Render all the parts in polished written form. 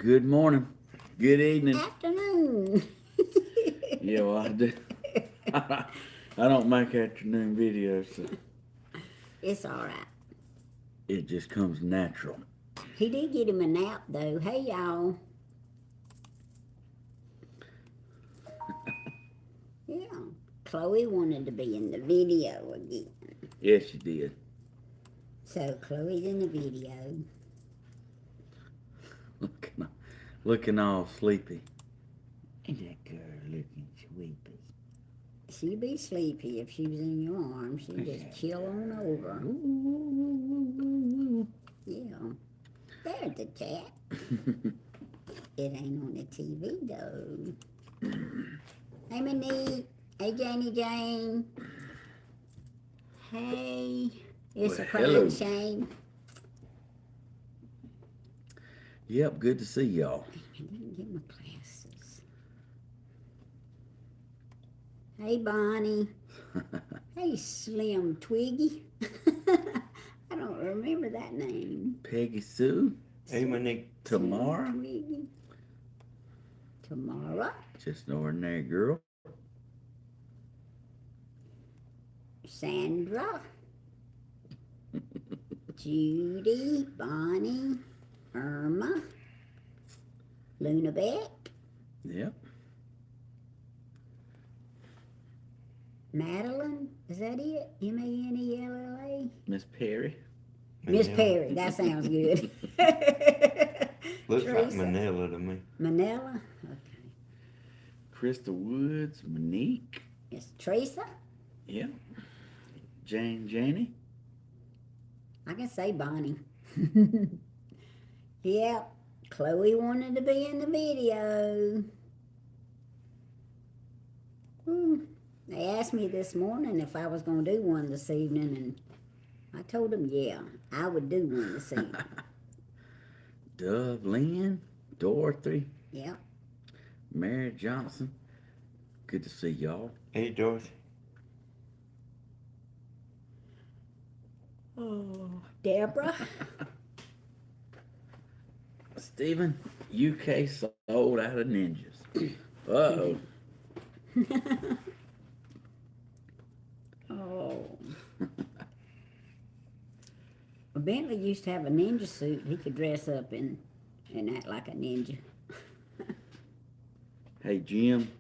Good morning. Good evening. Afternoon. Yeah, well, I do. I don't make afternoon videos, so It's all right. it just comes natural. He did get him a nap, though. Hey, y'all. Yeah. Chloe wanted to be in the video again. Yes, you did. So, Chloe's in the video. Looking all sleepy. And that girl looking sleepy. She'd be sleepy if she was in your arms. She'd just chill on over. Yeah. There's the cat. It ain't on the TV, though. Hey, Monique. Hey, Jane. Hey. It's a crying hello. shame. Yep, good to see y'all. I didn't get my glasses. Hey, Bonnie. Hey, Slim Twiggy. I don't remember that name. Peggy Sue. Hey, Monique. Tamara. Twiggy. Tamara. Just an ordinary girl. Sandra. Judy. Bonnie. Irma. Luna Beck. Yep. Madeline. Is that it? Manella? Miss Perry. Miss Perry. That sounds good. Looks like Teresa. Manila to me. Manella. Okay. Krista Woods. Monique. It's Teresa. Yep. Janie. I can say Bonnie. Yep. Chloe wanted to be in the video. They asked me this morning if I was going to do one this evening, and I told them, yeah, I would do one this evening. Dublin. Dorothy. Yep. Mary Johnson. Good to see y'all. Hey, Dorothy. Oh, Deborah. Stephen, UK sold out of ninjas. Uh-oh. Oh. Well, Bentley used to have a ninja suit. He could dress up and act like a ninja. Hey, Jim.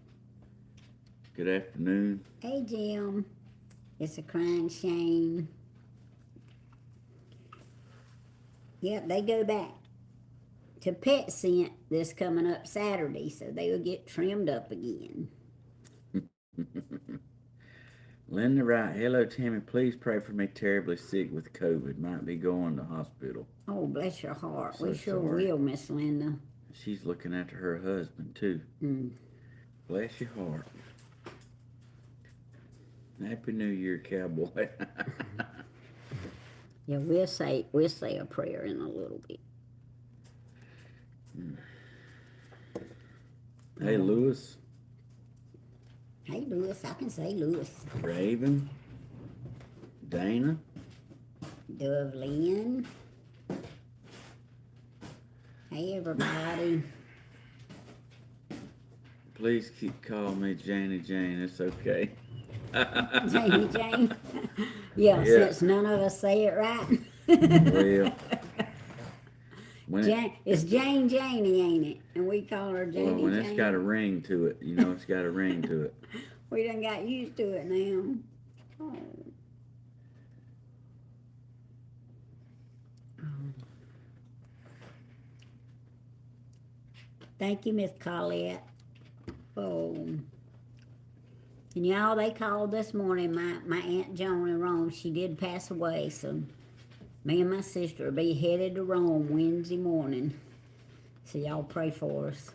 Good afternoon. Hey, Jim. It's a crying shame. Yep, they go back to pet scent this coming up Saturday, so they will get trimmed up again. Linda Wright. Hello, Tammy. Please pray for me. Terribly sick with COVID. Might be going to hospital. Oh, bless your heart. So We sure sorry. will, Miss Linda. She's looking after her husband, too. Bless your heart. Happy New Year, cowboy. Yeah, we'll say a prayer in a little bit. Hey, Lewis. Hey, Lewis. I can say Lewis. Raven. Dana. Dublin. Hey, everybody. Please keep calling me Jane. It's okay. Jane. Yeah, since none of us say it right. Well, It's Janie, ain't it? And we call her Janie. well, when it's got a ring to it, it's got a ring to it. We done got used to it now. Oh. Thank you, Miss Colette. Oh. And y'all, they called this morning. My Aunt Joan in Rome, she did pass away, so me and my sister will be headed to Rome Wednesday morning. So y'all pray for us.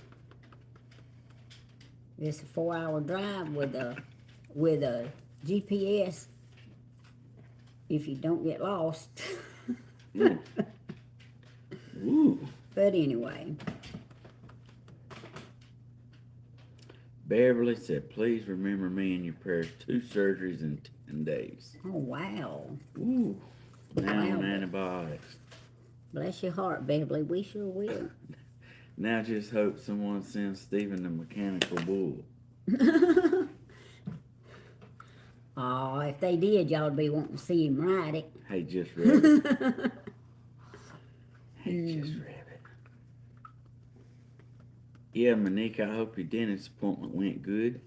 It's a 4-hour drive with a GPS if you don't get lost. Ooh. But anyway. Beverly said, please remember me in your prayers. 2 surgeries in 10 days. Oh, wow. Ooh. Now Wow. on antibiotics. Bless your heart, Beverly. We sure will. Now just hope someone sends Stephen the mechanical bull. Oh, if they did, y'all'd be wanting to see him ride it. Hey, just rabbit. Hey, just rabbit. Yeah, Monique, I hope your dentist appointment went good.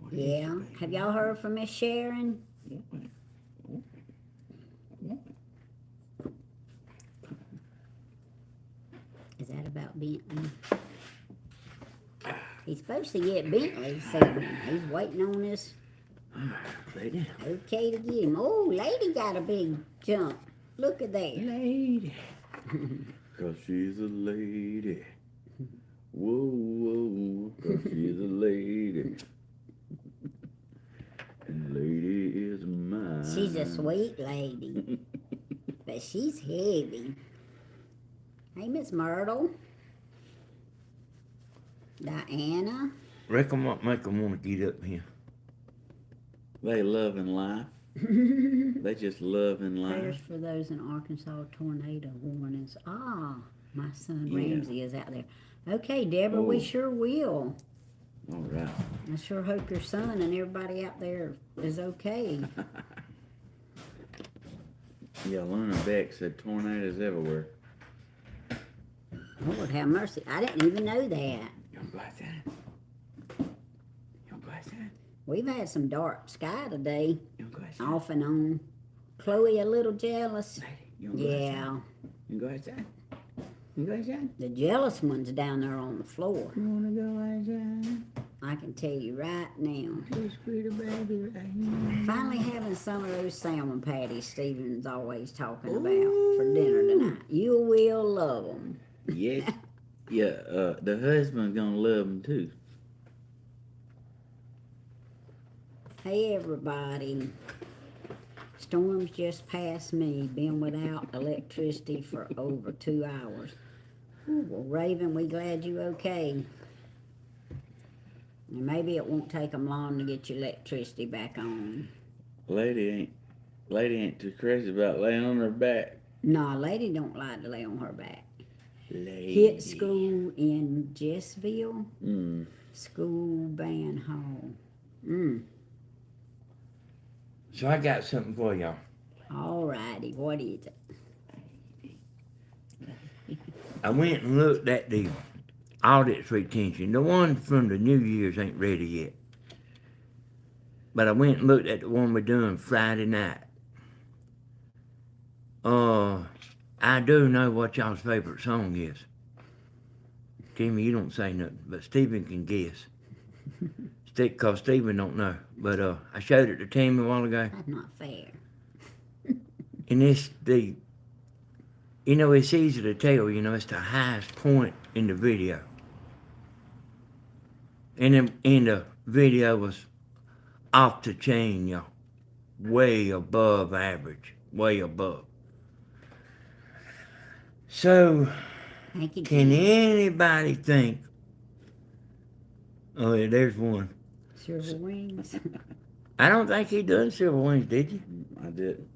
What is Yeah. it, Have baby? y'all heard from Miss Sharon? Is that about Bentley? He's supposed to get Bentley soon. He's waiting on his Lady. okay to get him. Oh, lady got a big jump. Look at that. Lady. Cause she's a lady. Whoa, whoa, cause she's a lady. And lady is mine. She's a sweet lady. But she's heavy. Hey, Miss Myrtle. Diana. Reckon what make them want to get up here? They loving life. They just loving Prayers life. for those in Arkansas tornado warnings. Ah, my son Yeah. Ramsey is out there. Okay, Deborah, we Oh. sure will. All right. I sure hope your son and everybody out there is okay. Yeah, Luna Beck said tornadoes everywhere. Lord have mercy. I didn't even know that. You want to go outside? You want to go outside? We've had some dark sky today, You want to go outside? off and on. Chloe a little jealous. Lady, you want to go outside? Yeah, You go outside? You go outside? the jealous one's down there on the floor. You want to go outside? I can tell you right now. Just pretty baby right here. Finally having some of those salmon patties Stephen's always talking about for dinner tonight. You will love them. Yes. Yeah, the husband's gonna love them too. Hey everybody. Storms just passed me. Been without electricity for over 2 hours. Ooh, well, Raven, we glad you okay. And maybe it won't take them long to get your electricity back on. Lady ain't too crazy about laying on her back. Nah, lady don't like to lay on her back. Lady. Hit school in Jessville. Mm. School band hall. So I got something for y'all. All righty, what is it? I went and looked at the audits retention. The one from the New Year's ain't ready yet. But I went and looked at the one we're doing Friday night. I do know what y'all's favorite song is. Timmy, you don't say nothing, but Stephen can guess. Cause Stephen don't know. But I showed it to Timmy a while ago. That's not fair. And it's it's easy to tell, it's the highest point in the video. And the video was off the chain, y'all. Way above average. Way above. So, Thank you, can Jim. anybody think... Oh, yeah, there's one. Silver wings. I don't think he done Silver Wings, did you? I did.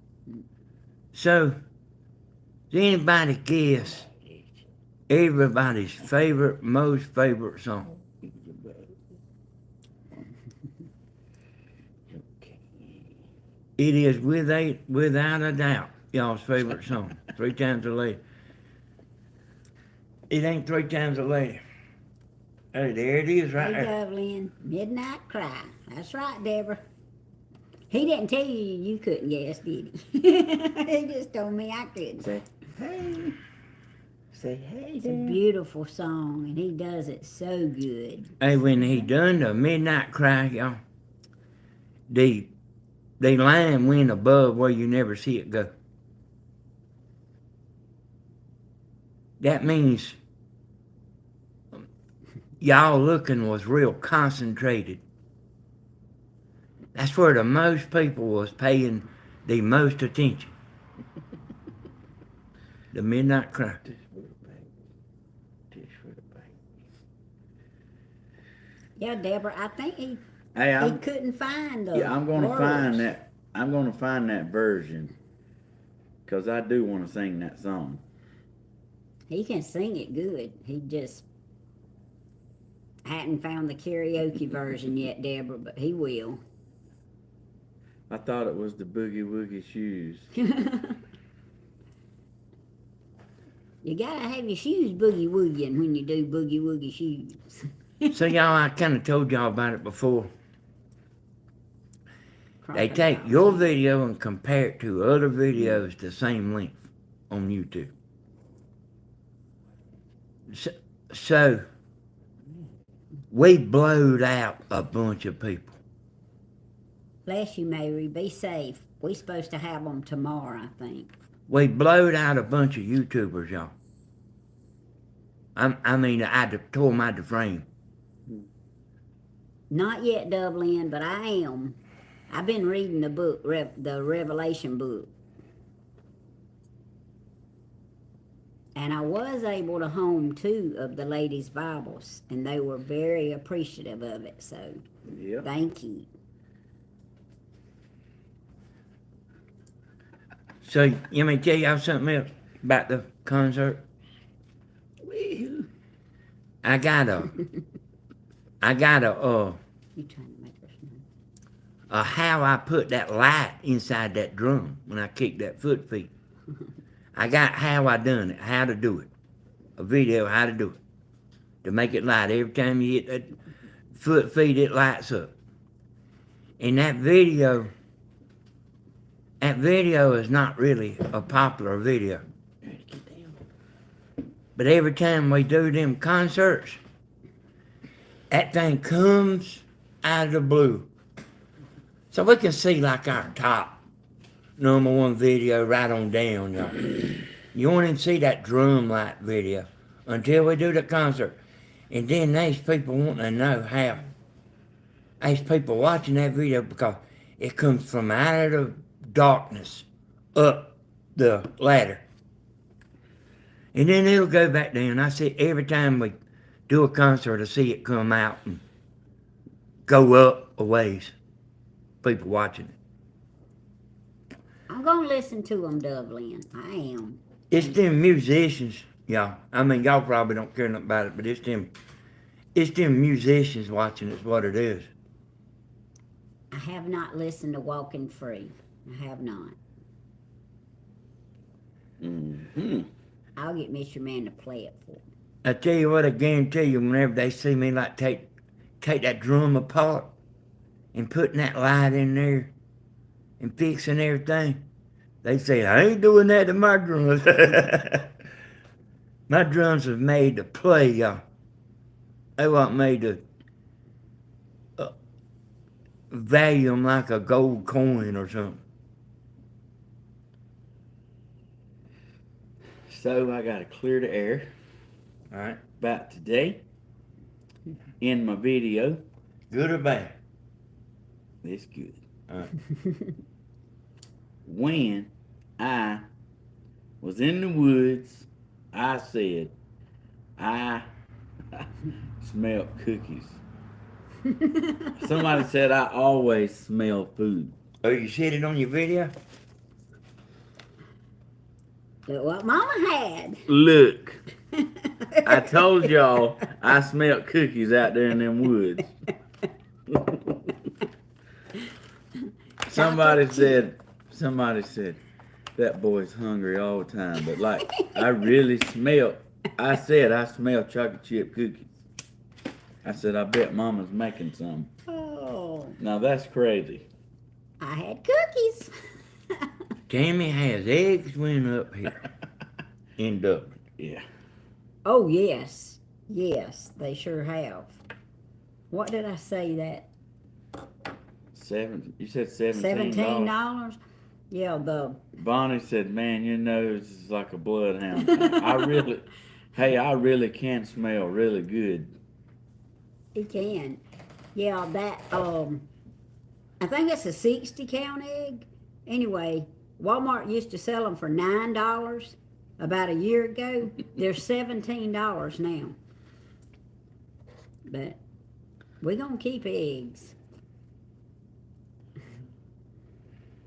So, does anybody guess everybody's most favorite song? It is without a doubt y'all's favorite song. 3 Times a Lady. It ain't 3 Times a Lady. Oh, there it is right Hey, there. Dublin. Midnight Cry. That's right, Deborah. He didn't tell you you couldn't guess, did he? He just told me I couldn't. Say hey. Say hey It's a there. beautiful song, and he does it so good. Hey, when he done the Midnight Cry, y'all, the line went above where you never see it go. That means y'all looking was real concentrated. That's where the most people was paying the most attention. The Midnight Cry. Dish for the baby. Dish for the baby. Yeah, Deborah, I think he Hey, couldn't find the I'm gonna words. find that. I'm gonna find that version. Cause I do want to sing that song. He can sing it good. He just hadn't found the karaoke version yet, Deborah, but he will. I thought it was the Boogie Woogie Shoes. You gotta have your shoes boogie woogieing when you do boogie woogie shoes. So y'all, I kind of told y'all about it before. They take Crocodile. your video and compare it to other videos the same length on YouTube. So we blowed out a bunch of people. Bless you, Mary. Be safe. We supposed to have them tomorrow, I think. We blowed out a bunch of YouTubers, y'all. I mean, I tore them out the frame. Not yet, Dublin, but I am. I've been reading the book, the Revelation book. And I was able to home 2 of the ladies' Bibles, and they were very appreciative of it, so Yeah. thank you. So, let me tell y'all something else about the concert. I got a, You trying to make us know? how I put that light inside that drum when I kicked that foot feet. I got how I done it, how to do it. A video how to do it. To make it light. Every time you hit that foot feet, it lights up. And that video is not really a popular video. But every time we do them concerts, that thing comes out of the blue. So we can see like our top #1 video right on down, y'all. You won't even see that drum light video until we do the concert. And then there's people wanting to know how. There's people watching that video because it comes from out of the darkness up the ladder. And then it'll go back down. I see every time we do a concert, I see it come out and go up a ways. People watching it. I'm gonna listen to them, Dublin. I am. It's them musicians, y'all. I mean, y'all probably don't care nothing about it, but it's them musicians watching it's what it is. I have not listened to Walking Free. I have not. Mm-hmm. I'll get Mr. Man to play it for me. I tell you what, I guarantee you, whenever they see me like take that drum apart and putting that light in there and fixing everything, they say, I ain't doing that to my drums. My drums are made to play, y'all. They weren't made to value them like a gold coin or something. So I got to clear the air. All right. About today. In my video. Good or bad? It's good. All right. When I was in the woods, I said, I smell cookies. Somebody said I always smell food. Oh, you said it on your video? Look what Mama had. Look, I told y'all I smelled cookies out there in them woods. Somebody said, that boy's hungry all the time. But like, I said I smell chocolate chip cookies. I said, I bet Mama's making some. Oh, Now that's crazy. I had cookies. Tammy has eggs went up here in Dublin. Yeah. Oh, yes. Yes, they sure have. What did I say that? You said $17. $17? Yeah, Bonnie said, man, your nose is like a bloodhound. I really can smell really good. he can. Yeah, that, I think it's a 60 count egg. Anyway, Walmart used to sell them for $9 about a year ago. They're $17 now. But we're going to keep eggs.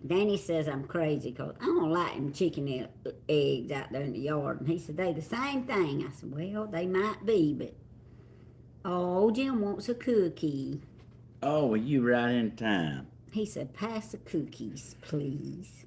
Danny says I'm crazy because I don't like them chicken eggs out there in the yard. And he said, they the same thing. I said, well, they might be, but oh, Jim wants a cookie. Oh, well, you right in time. He said, pass the cookies, please.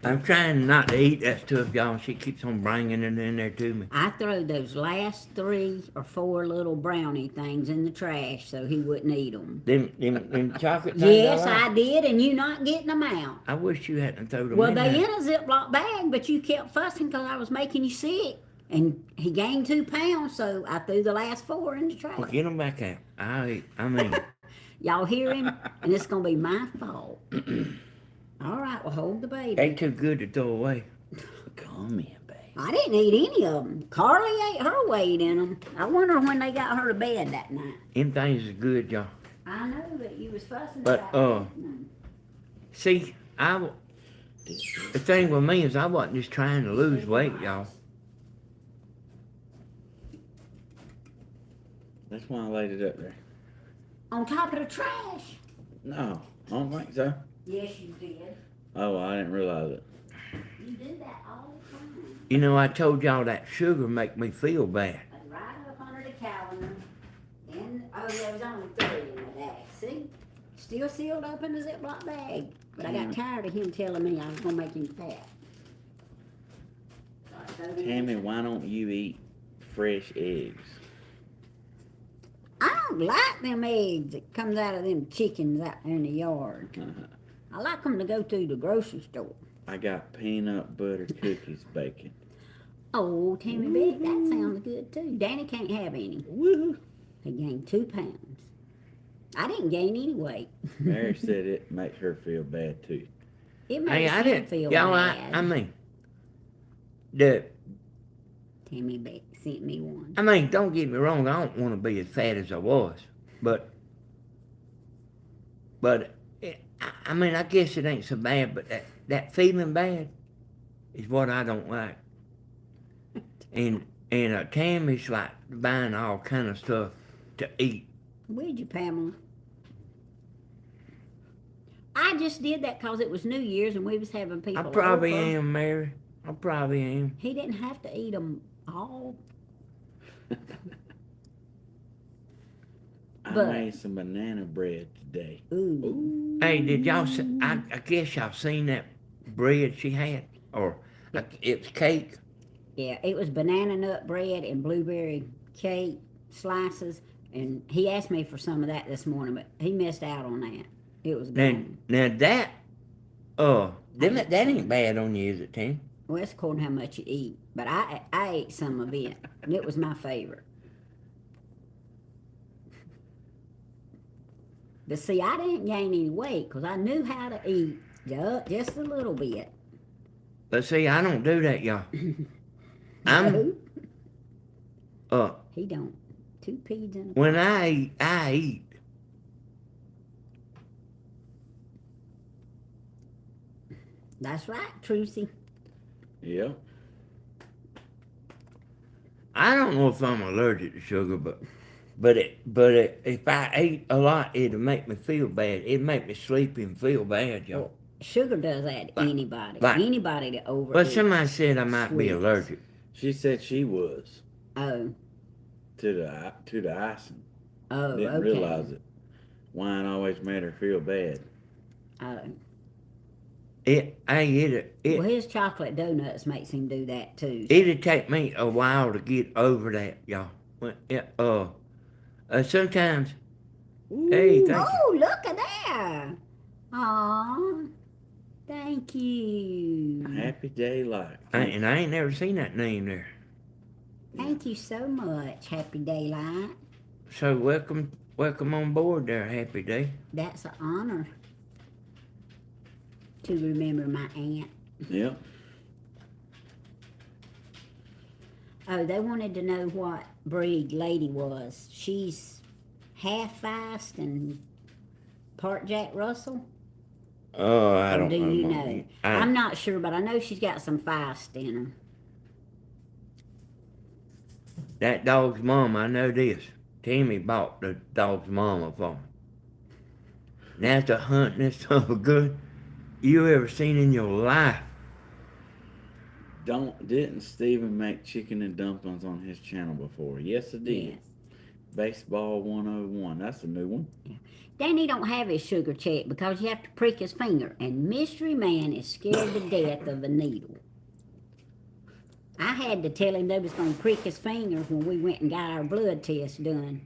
I'm trying not to eat that stuff, y'all. She keeps on bringing it in there to me. I threw those last 3 or 4 little brownie things in the trash so he wouldn't eat them. Them chocolate things. Yes, all right. I did, and you not getting them out. I wish you hadn't thrown them Well, in they there. in a Ziploc bag, but you kept fussing because I was making you sick. And he gained 2 pounds, so I threw the last 4 in the trash. Well, get them back out. I mean, Y'all hear him? And it's going to be my fault. All right, well, hold the baby. they too good to throw away. Come here, babe. I didn't eat any of them. Carly ate her weight in them. I wonder when they got her to bed that night. Them things is good, y'all. I know that you was fussing But, about eating See, the thing with me is I wasn't just trying to lose weight, y'all. That's why I laid it up there. on top of the trash. No, I don't think so. Yes, you did. Oh, I didn't realize it. You do that all the time. You know, I told y'all that sugar make me feel bad. Right up under the calendar. And, oh, there was only 3 in the bag. See? Still sealed up in the Ziploc bag. But I got tired of him telling me I was going to make him fat. So I threw it in Tammy, the- why don't you eat fresh eggs? I don't like them eggs that comes out of them chickens out there in the yard. Uh-huh. I like them to go through the grocery store. I got peanut butter cookies baking. Oh, Tammy Beck, that sounds good too. Danny can't have any. Woo! He gained 2 pounds. I didn't gain any weight. Mary said it makes her feel bad too. It Hey, makes I him didn't, feel y'all, bad. I mean, the, Tammy Beck sent me one. I mean, don't get me wrong, I don't want to be as fat as I was, but I mean, I guess it ain't so bad, but that feeling bad is what I don't like. And Tammy's like buying all kind of stuff to eat. Where'd you, Pamela? I just did that because it was New Year's and we was having people I probably over. am, Mary. I probably am. He didn't have to eat them all. I But- made some banana bread today. Ooh. Hey, did y'all see, I guess y'all seen that bread she had? Or it was cake? Yeah, it was banana nut bread and blueberry cake slices. And he asked me for some of that this morning, but he missed out on that. It was gone. Now that, that ain't bad on you, is it, Tim? Well, it's according to how much you eat. But I ate some of it, and it was my favorite. But see, I didn't gain any weight because I knew how to eat just a little bit. But see, I don't do that, y'all. I'm, No, he don't. 2 peas in a when I eat. That's right, Trucy. Yep. I don't know if I'm allergic to sugar, but if I ate a lot, it'll make me feel bad. It'd make me sleepy and feel bad, y'all. Well, sugar does that to anybody. like- Anybody that overeats. But somebody said I might be sweets. allergic. She said she was Oh, to the icing. oh, Didn't okay. realize it. Wine always made her feel bad. Oh. It'd Well, his chocolate donuts makes him do that too. take me a while to get over that, y'all. Sometimes. Hey, thank you. Oh, look at there. Aw, thank you. Happy day life. And I ain't never seen that name there. Thank you so much, Happy Daylight. So welcome on board there, Happy Day. That's an honor to remember my aunt. Yep. Oh, they wanted to know what breed Lady was. She's half feist and part Jack Russell. Oh, I Or don't do know. you know? I- I'm not sure, but I know she's got some feist in her. That dog's mama, I know this. Timmy bought the dog's mama for me. Now to hunt this son of a good. you ever seen in your life. Didn't Steven make chicken and dumplings on his channel before? Yes, I did. Yes. Baseball 101. That's a new one. Danny don't have his sugar check because you have to prick his finger, and Mystery Man is scared to death of a needle. I had to tell him they was going to prick his finger when we went and got our blood test done,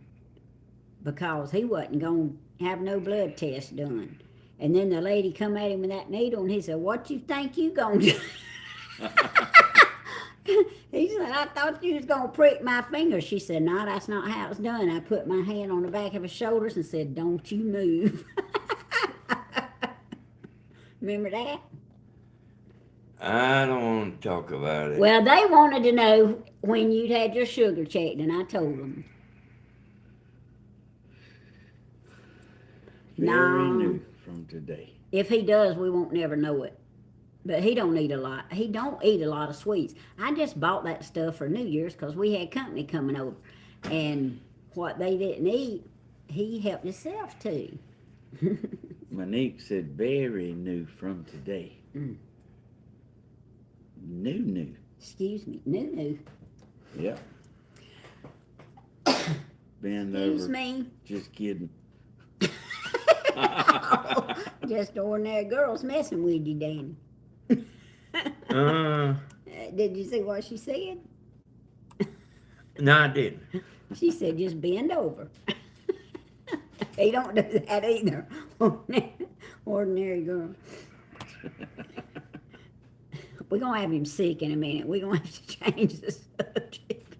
because he wasn't going to have no blood test done. And then the lady come at him with that needle, and he said, "What you think you going to do?" He said, "I thought you was going to prick my finger." She said, "No, that's not how it's done." I put my hand on the back of his shoulders and said, "Don't you move." Remember that? I don't want to talk about it. Well, they wanted to know when you'd had your sugar checked, and I told them. Very No. new from today. If he does, we won't never know it. But he don't eat a lot. He don't eat a lot of sweets. I just bought that stuff for New Year's because we had company coming over. And what they didn't eat, he helped himself to. Monique said very new from today. Mm. New. Excuse me. New. Yep. Bend Excuse over. me. Just kidding. Just ordinary girls messing with you, Danny. Did you see what she said? No, I didn't. She said, "Just bend over." He don't do that either. Ordinary girl. We're going to have him sick in a minute. We're going to have to change the subject.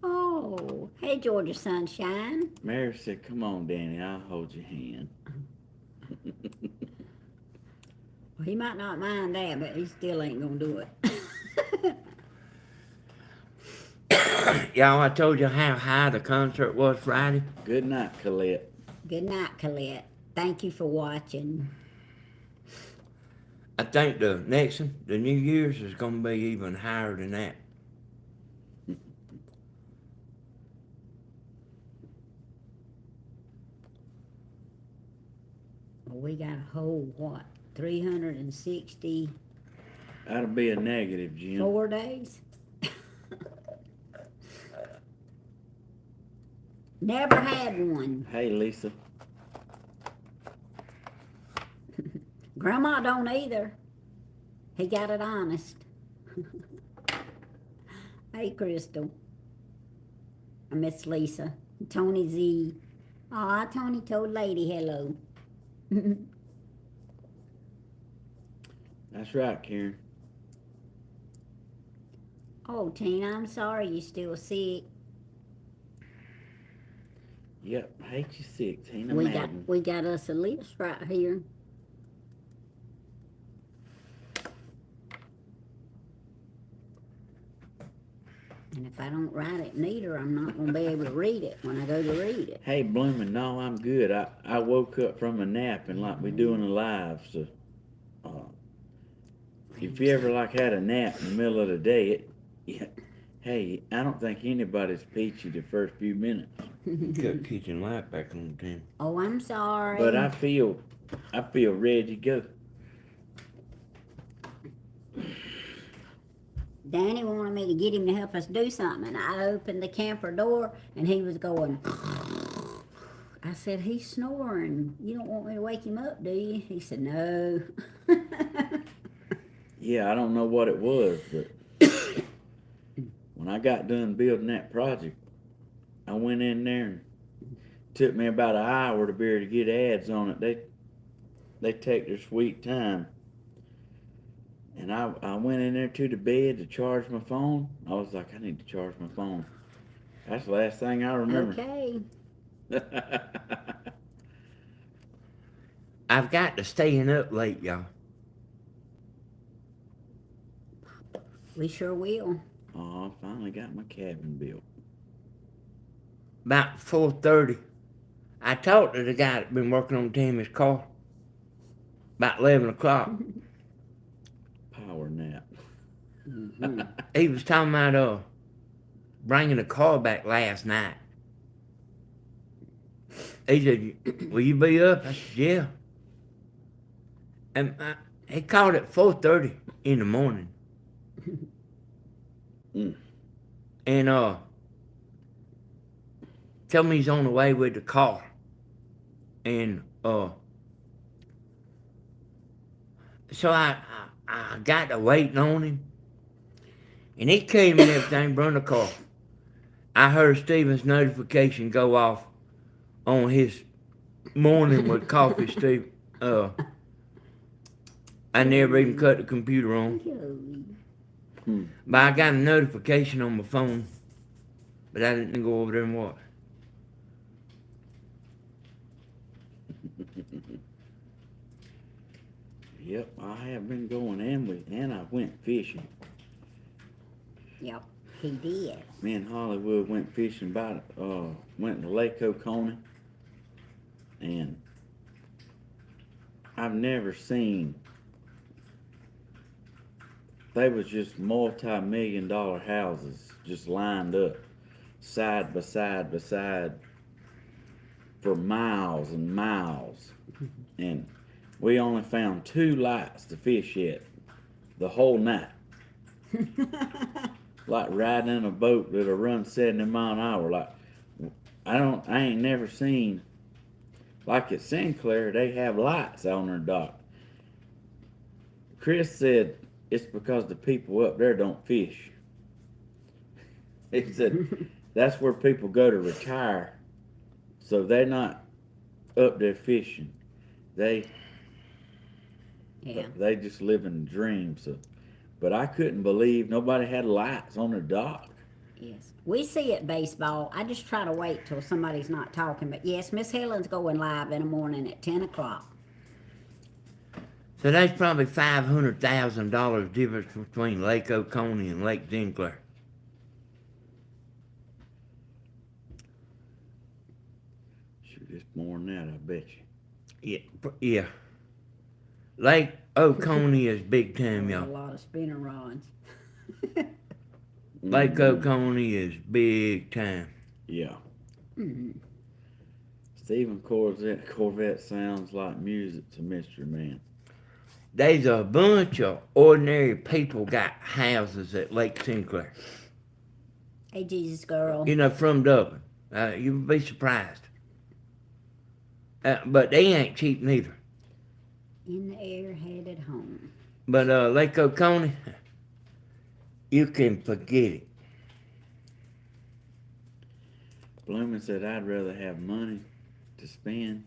Oh, hey, Georgia Sunshine. Mary said, "Come on, Danny, I'll hold your hand." Well, he might not mind that, but he still ain't going to do it. Y'all, I told you how high the concert was Friday. Good night, Colette. Good night, Colette. Thank you for watching. I think the next one, the New Year's, is going to be even higher than that. Well, we got a whole, 364 That'll be a negative, Jim. days? Never had one. Hey, Lisa. Grandma don't either. He got it honest. Hey, Crystal. Miss Lisa. Tony Z. Aw, Tony told Lady hello. That's right, Karen. Oh, Tina, I'm sorry you still sick. Yep, hate you sick, Tina We Madden. got us a list right here. And if I don't write it neater, I'm not going to be able to read it when I go to read it. Hey, Bloomin', no, I'm good. I woke up from a nap and like we doing a live, so if you ever like had a nap in the middle of the day, hey, I don't think anybody's peachy the first few minutes. Got kitchen light back on the team. Oh, I'm sorry. But I feel ready to go. Danny wanted me to get him to help us do something, and I opened the camper door, and he was going. I said, "He's snoring. You don't want me to wake him up, do you?" He said, "No." Yeah, I don't know what it was, but when I got done building that project, I went in there and took me about an hour to be able to get ads on it. They take their sweet time. And I went in there to the bed to charge my phone. I was like, I need to charge my phone. That's the last thing I remember. Okay. I've got to staying up late, y'all. We sure will. Oh, I finally got my cabin built. About 4:30, I talked to the guy that been working on Tammy's car. About 11 o'clock. Power nap. Mm-hmm. He was talking about bringing the car back last night. He said, will you be up? I said, yeah. And he called at 4:30 in the morning. Mm. And told me he's on the way with the car. And so I got to waiting on him. And he came and everything, brought the car. I heard Steven's notification go off on his morning with coffee, Steve. I never even cut the computer on. But I got a notification on my phone. But I didn't go over there and watch. Yep, I have been going and I went fishing. Yep, he did. Me and Hollywood went fishing went to Lake Oconee, and I've never seen, they was just multi-million-dollar houses just lined up side by side by side for miles and miles, and we only found 2 lights to fish at the whole night. Like riding in a boat that'll run 70 miles an hour. Like I ain't never seen, like at Sinclair, they have lights on their dock. Chris said it's because the people up there don't fish. He said that's where people go to retire, so they're not up there fishing. They just live in a dream. So, but I couldn't believe nobody had lights on their dock. Yes. We see it baseball. I just try to wait till somebody's not talking. But yes, Miss Helen's going live in the morning at 10 o'clock. So that's probably $500,000 difference between Lake Oconee and Lake Sinclair. Shoot, it's more than that, I bet you. Yeah. Lake Oconee is big time, A y'all. lot of spinner rods. Lake Oconee is big time. Yeah. Stephen Corvette sounds like music to Mystery Man. There's a bunch of ordinary people got houses at Lake Sinclair. Hey, Jesus girl. You know, from Dublin. You would be surprised. But they ain't cheap neither. In the air, headed home. But Lake Oconee, you can forget it. Bloomin' said, I'd rather have money to spend.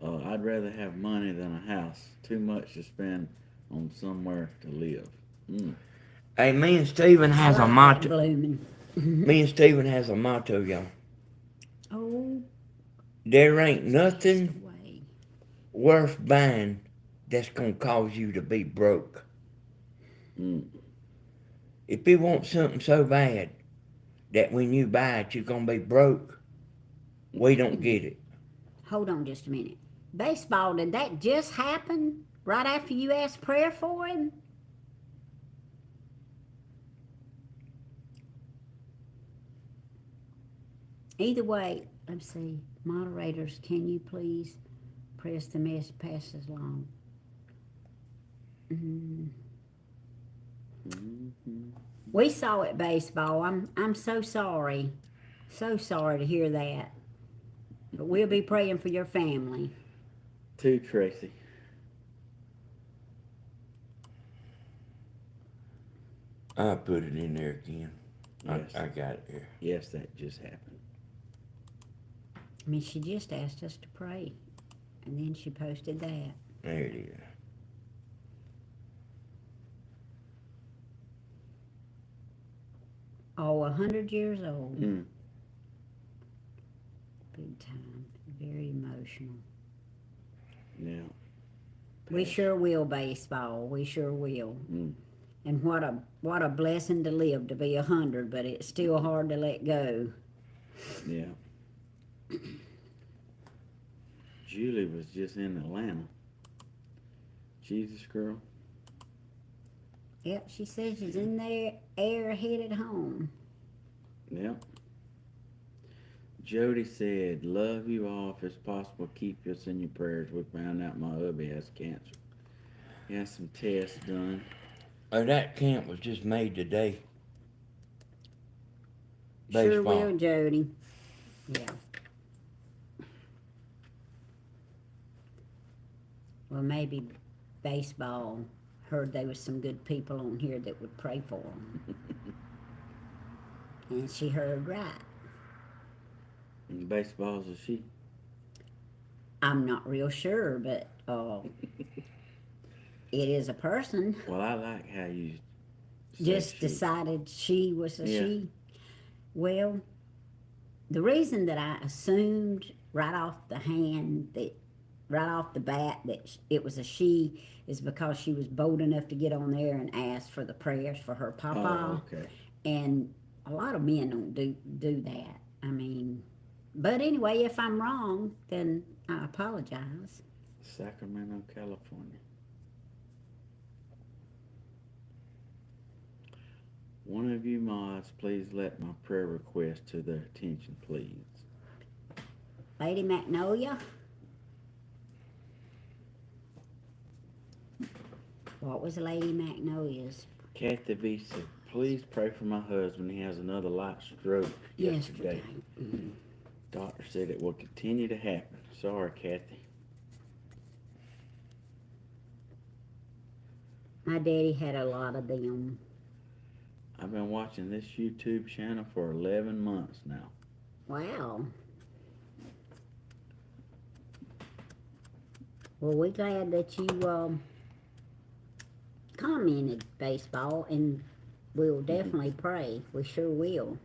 I'd rather have money than a house. Too much to spend on somewhere to live. Hey, me and Stephen has a motto. Blooming. Me and Stephen has a motto, y'all. Oh. There ain't nothing Way. worth buying that's gonna cause you to be broke. If you want something so bad that when you buy it you're gonna be broke, we don't get it. Hold on just a minute. Baseball, did that just happen right after you asked prayer for him? Either way, let's see. Moderators, can you please press the message passes along? We saw it, baseball. I'm so sorry. So sorry to hear that. But we'll be praying for your family. To Tracy. I put it in there again. Yes. I got it here. Yes, that just happened. I mean, she just asked us to pray. And then she posted that. There it is. Oh, 100 years old. Mm. Big time. Very emotional. Yeah. We sure will, baseball. We sure will. And what a blessing to live to be 100, but it's still hard to let go. Yeah. Julie was just in Atlanta. Jesus girl. Yep, she says she's in there, air headed home. Yep. Jody said, love you all. If it's possible, keep us in your prayers. We found out my hubby has cancer. He has some tests done. Oh, that camp was just made today. Sure Baseball. will, Jody. Yeah. Well, maybe baseball heard there was some good people on here that would pray for them. And she heard right. And baseball's a she. I'm not real sure, but it is a person. Well, I like how you Just she. decided she was a Yeah. she. Well, the reason that I assumed right off the bat that it was a she is because she was bold enough to get on there and ask for the prayers for her papa. Oh, okay. And a lot of men don't do that. I mean, but anyway, if I'm wrong, then I apologize. Sacramento, California. One of you mods, please let my prayer request to their attention, please. Lady Magnolia? What was Lady Magnolia's? Kathy V said, please pray for my husband. He has another light stroke yesterday. Mm-hmm. Doctor said it will continue to happen. Sorry, Kathy. My daddy had a lot of them. I've been watching this YouTube channel for 11 months now. Wow. Well, we're glad that you commented baseball, and we'll definitely pray. We sure will.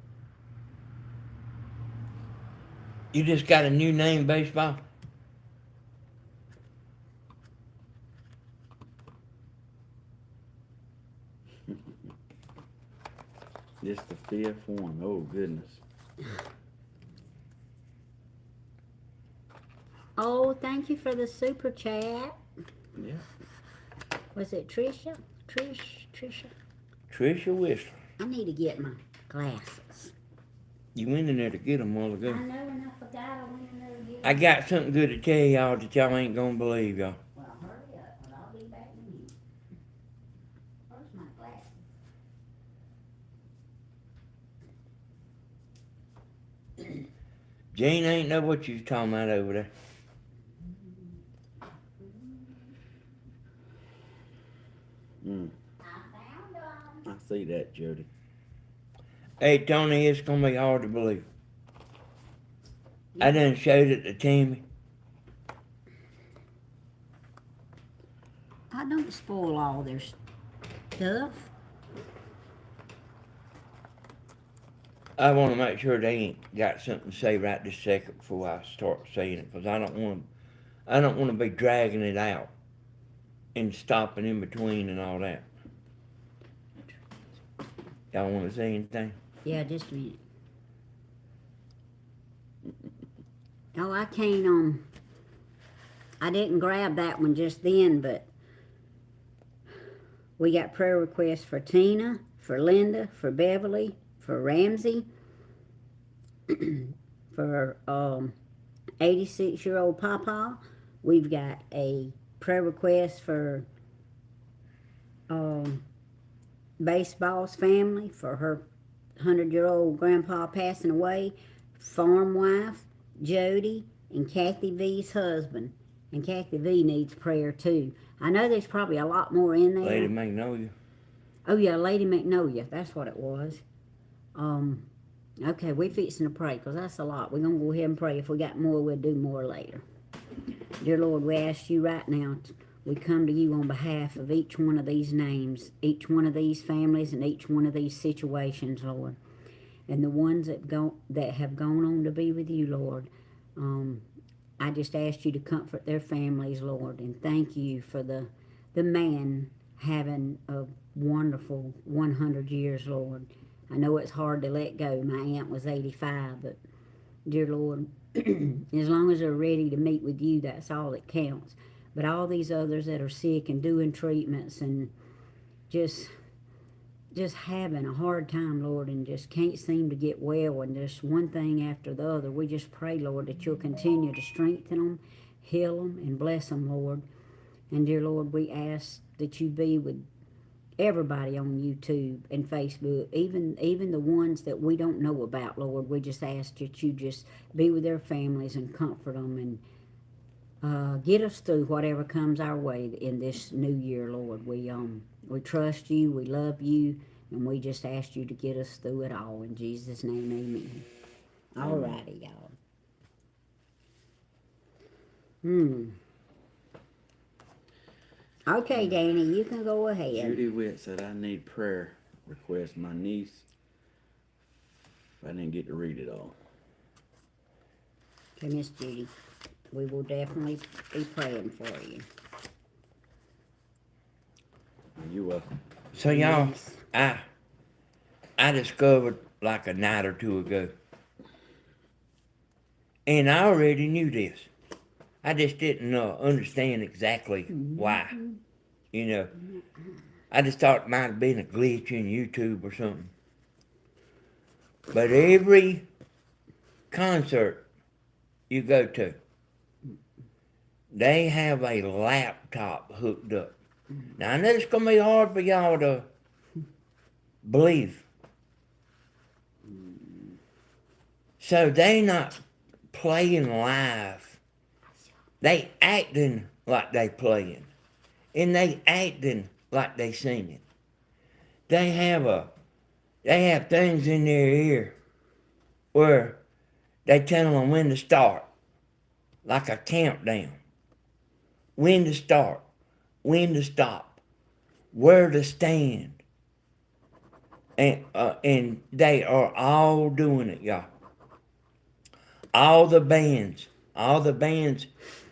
You just got a new name, baseball? This the fifth one. Oh, goodness. Oh, thank you for the super chat. Yeah. Was it Trisha? Trisha? Trisha Whistler. I need to get my glasses. You went in there to get them a while ago. I know, and I forgot I went in there to get I them. got something good to tell y'all that y'all ain't gonna believe, y'all. Well, hurry up, and I'll be back in a minute. Where's my glasses? Jane ain't know what you was talking about over there. I found them. I see that, Jody. Hey, Tony, it's gonna be hard to believe. I done showed it to Tammy. I don't spoil all their stuff. I want to make sure they ain't got something to say right this second before I start saying it, because I don't want to be dragging it out and stopping in between and all that. Y'all want to say anything? Yeah, just a minute. Oh, I can't, I didn't grab that one just then, but we got prayer requests for Tina, for Linda, for Beverly, for Ramsey, for 86-year-old Papa. We've got a prayer request for Baseball's family, for her 100-year-old grandpa passing away, farm wife, Jody, and Kathy V's husband. And Kathy V needs prayer too. I know there's probably a lot more in there. Lady Magnolia. Oh yeah, Lady Magnolia, that's what it was. Okay, we're fixing to pray, because that's a lot. We're going to go ahead and pray. If we got more, we'll do more later. Dear Lord, we ask you right now, we come to you on behalf of each one of these names, each one of these families, and each one of these situations, Lord. And the ones that have gone on to be with you, Lord. I just ask you to comfort their families, Lord, and thank you for the man having a wonderful 100 years, Lord. I know it's hard to let go. My aunt was 85, but dear Lord, as long as they're ready to meet with you, that's all that counts. But all these others that are sick and doing treatments and just just having a hard time, Lord, and just can't seem to get well, and just one thing after the other. We just pray, Lord, that you'll continue to strengthen them, heal them, and bless them, Lord. And dear Lord, we ask that you be with everybody on YouTube and Facebook, even the ones that we don't know about, Lord. We just ask that you just be with their families and comfort them, and get us through whatever comes our way in this new year, Lord. We trust you, we love you, and we just ask you to get us through it all. In Jesus' name, amen. All righty, y'all. Okay, Danny, you can go ahead. Judy Witt said, I need prayer request. My niece. I didn't get to read it all. Okay, Miss Judy, we will definitely be praying for you. You're welcome. So y'all, Yes. I discovered like a night or two ago, and I already knew this. I just didn't understand exactly why. You know, I just thought it might have been a glitch in YouTube or something. But every concert you go to, they have a laptop hooked up. Now, I know it's going to be hard for y'all to believe. So they not playing live. They acting like they playing. And they acting like they singing. They have things in their ear where they tell them when to start, like a countdown. When to start, when to stop, where to stand. And they are all doing it, y'all. All the bands,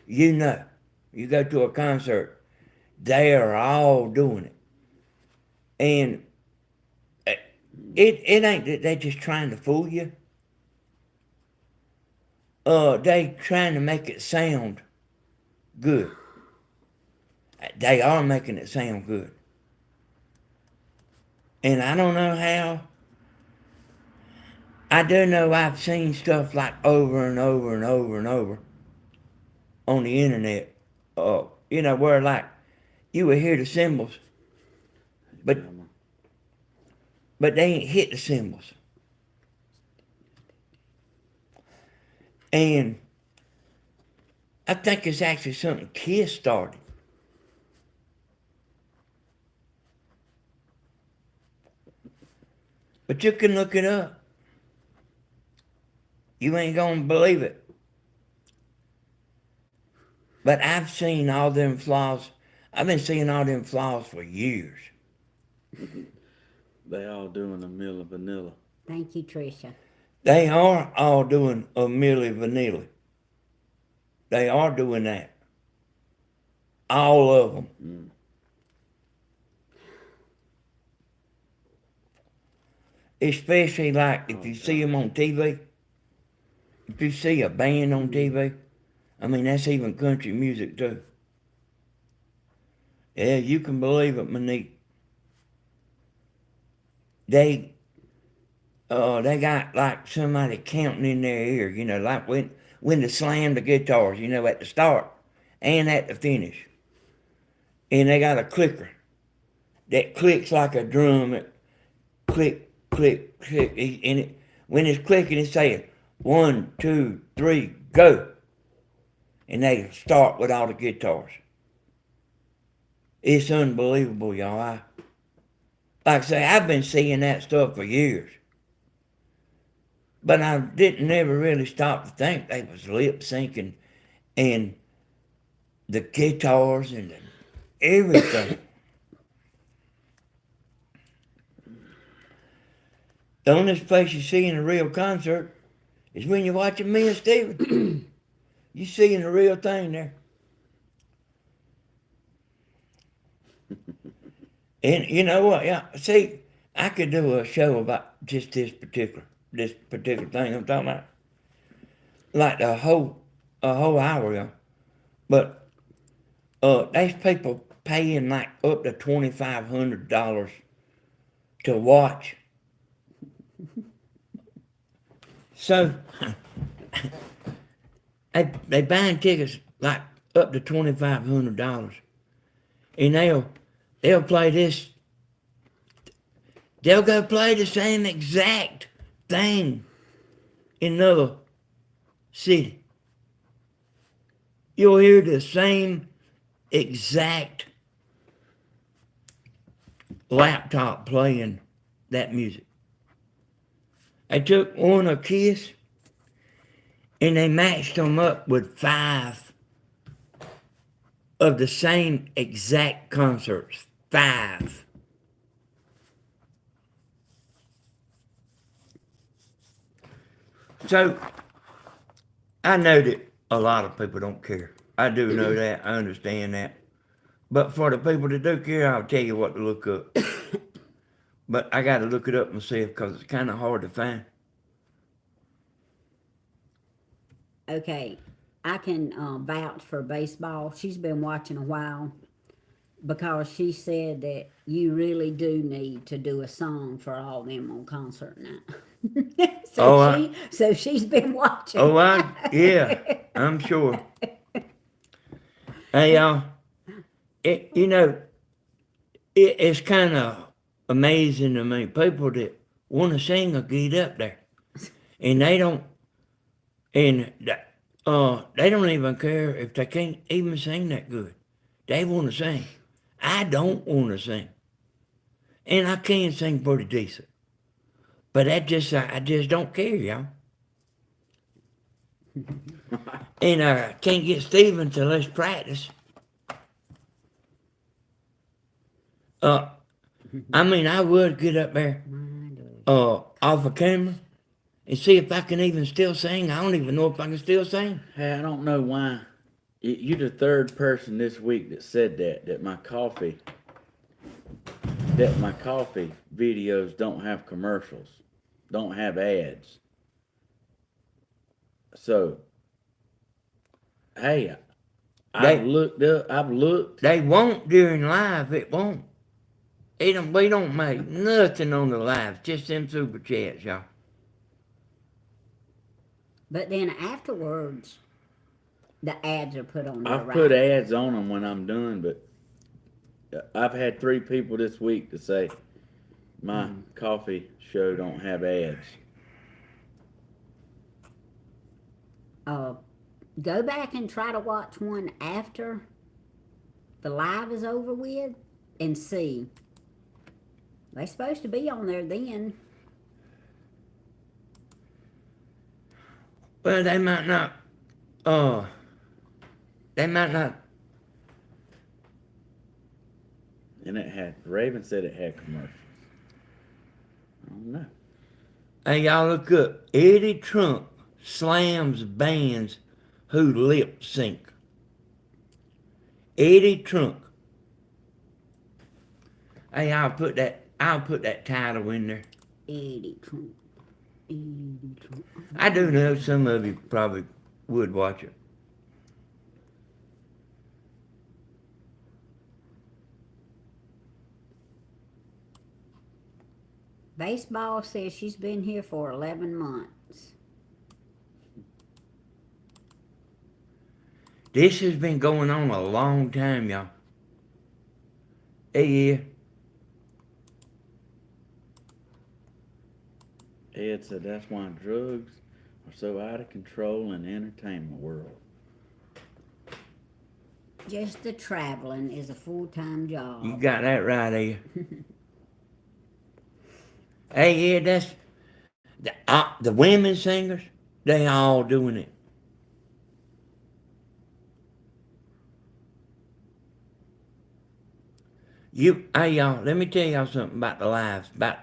you know, you go to a concert, they are all doing it. And it ain't that they just trying to fool you. They trying to make it sound good. They are making it sound good. And I don't know how. I do know I've seen stuff like over and over and over and over on the internet. You know, where like you would hear the cymbals, but they ain't hit the cymbals. And I think it's actually something Kiss started. But you can look it up. You ain't gonna believe it. But I've seen all them flaws. I've been seeing all them flaws for years. They all doing a Milli Vanilli. Thank you, Tricia. They are all doing a Milli Vanilli. They are doing that. All of them. Especially like if you see them on TV. If you see a band on TV, I mean, that's even country music too. Yeah, you can believe it, Monique. They got like somebody counting in their ear, you know, like when to slam the guitars, you know, at the start and at the finish. And they got a clicker that clicks like a drum. It click, click, click, and when it's clicking, it's saying 1, 2, 3, go. And they start with all the guitars. It's unbelievable, y'all. Like I say, I've been seeing that stuff for years. But I didn't never really stop to think they was lip syncing and the guitars and everything. The only place you see in a real concert is when you're watching me and Steven. You seeing the real thing there. And you know what? Yeah, see, I could do a show about just this particular thing I'm talking about. Like a whole hour, yeah. But there's people paying like up to $2,500 to watch. So they buying tickets like up to $2,500, and they'll play this. They'll go play the same exact thing in another city. You'll hear the same exact laptop playing that music. They took one a Kiss and they matched them up with 5 of the same exact concerts. 5. So, I know that a lot of people don't care. I do know that. I understand that. But for the people that do care, I'll tell you what to look up. But I got to look it up myself because it's kind of hard to find. Okay, I can vouch for baseball. She's been watching a while because she said that you really do need to do a song for all them on concert night. So she's been watching. Yeah, I'm sure. Hey, y'all, it's kind of amazing to me. People that want to sing will get up there, and they don't even care if they can't even sing that good. They want to sing. I don't want to sing, and I can sing pretty decent, but I just don't care, y'all. And I can't get Steven to let's practice. I would get up there off a camera and see if I can even still sing. I don't even know if I can still sing. Hey, I don't know why. You're the third person this week that said that my coffee videos don't have commercials, don't have ads. So, hey, I've looked. They won't during live. It won't. We don't make nothing on the live. Just them super chats, y'all. But then afterwards, the ads are put on there, I've right? put ads on them when I'm done, but I've had 3 people this week to say my coffee show don't have ads. Go back and try to watch one after the live is over with and see. They're supposed to be on there then. Well, they might not. They might not. And Raven said it had commercials. I don't know. Hey, y'all look up. Eddie Trump slams bands who lip sync. Eddie Trump. Hey, I'll put that title in there. Eddie Trump. Eddie Trump. I do know some of you probably would watch it. Baseball says she's been here for 11 months. This has been going on a long time, y'all. Yeah. Ed said that's why drugs are so out of control in the entertainment world. Just the traveling is a full-time job. You got that right, Ed. Hey, yeah, that's the women singers. They all doing it. Hey, y'all. Let me tell y'all something about the lives, about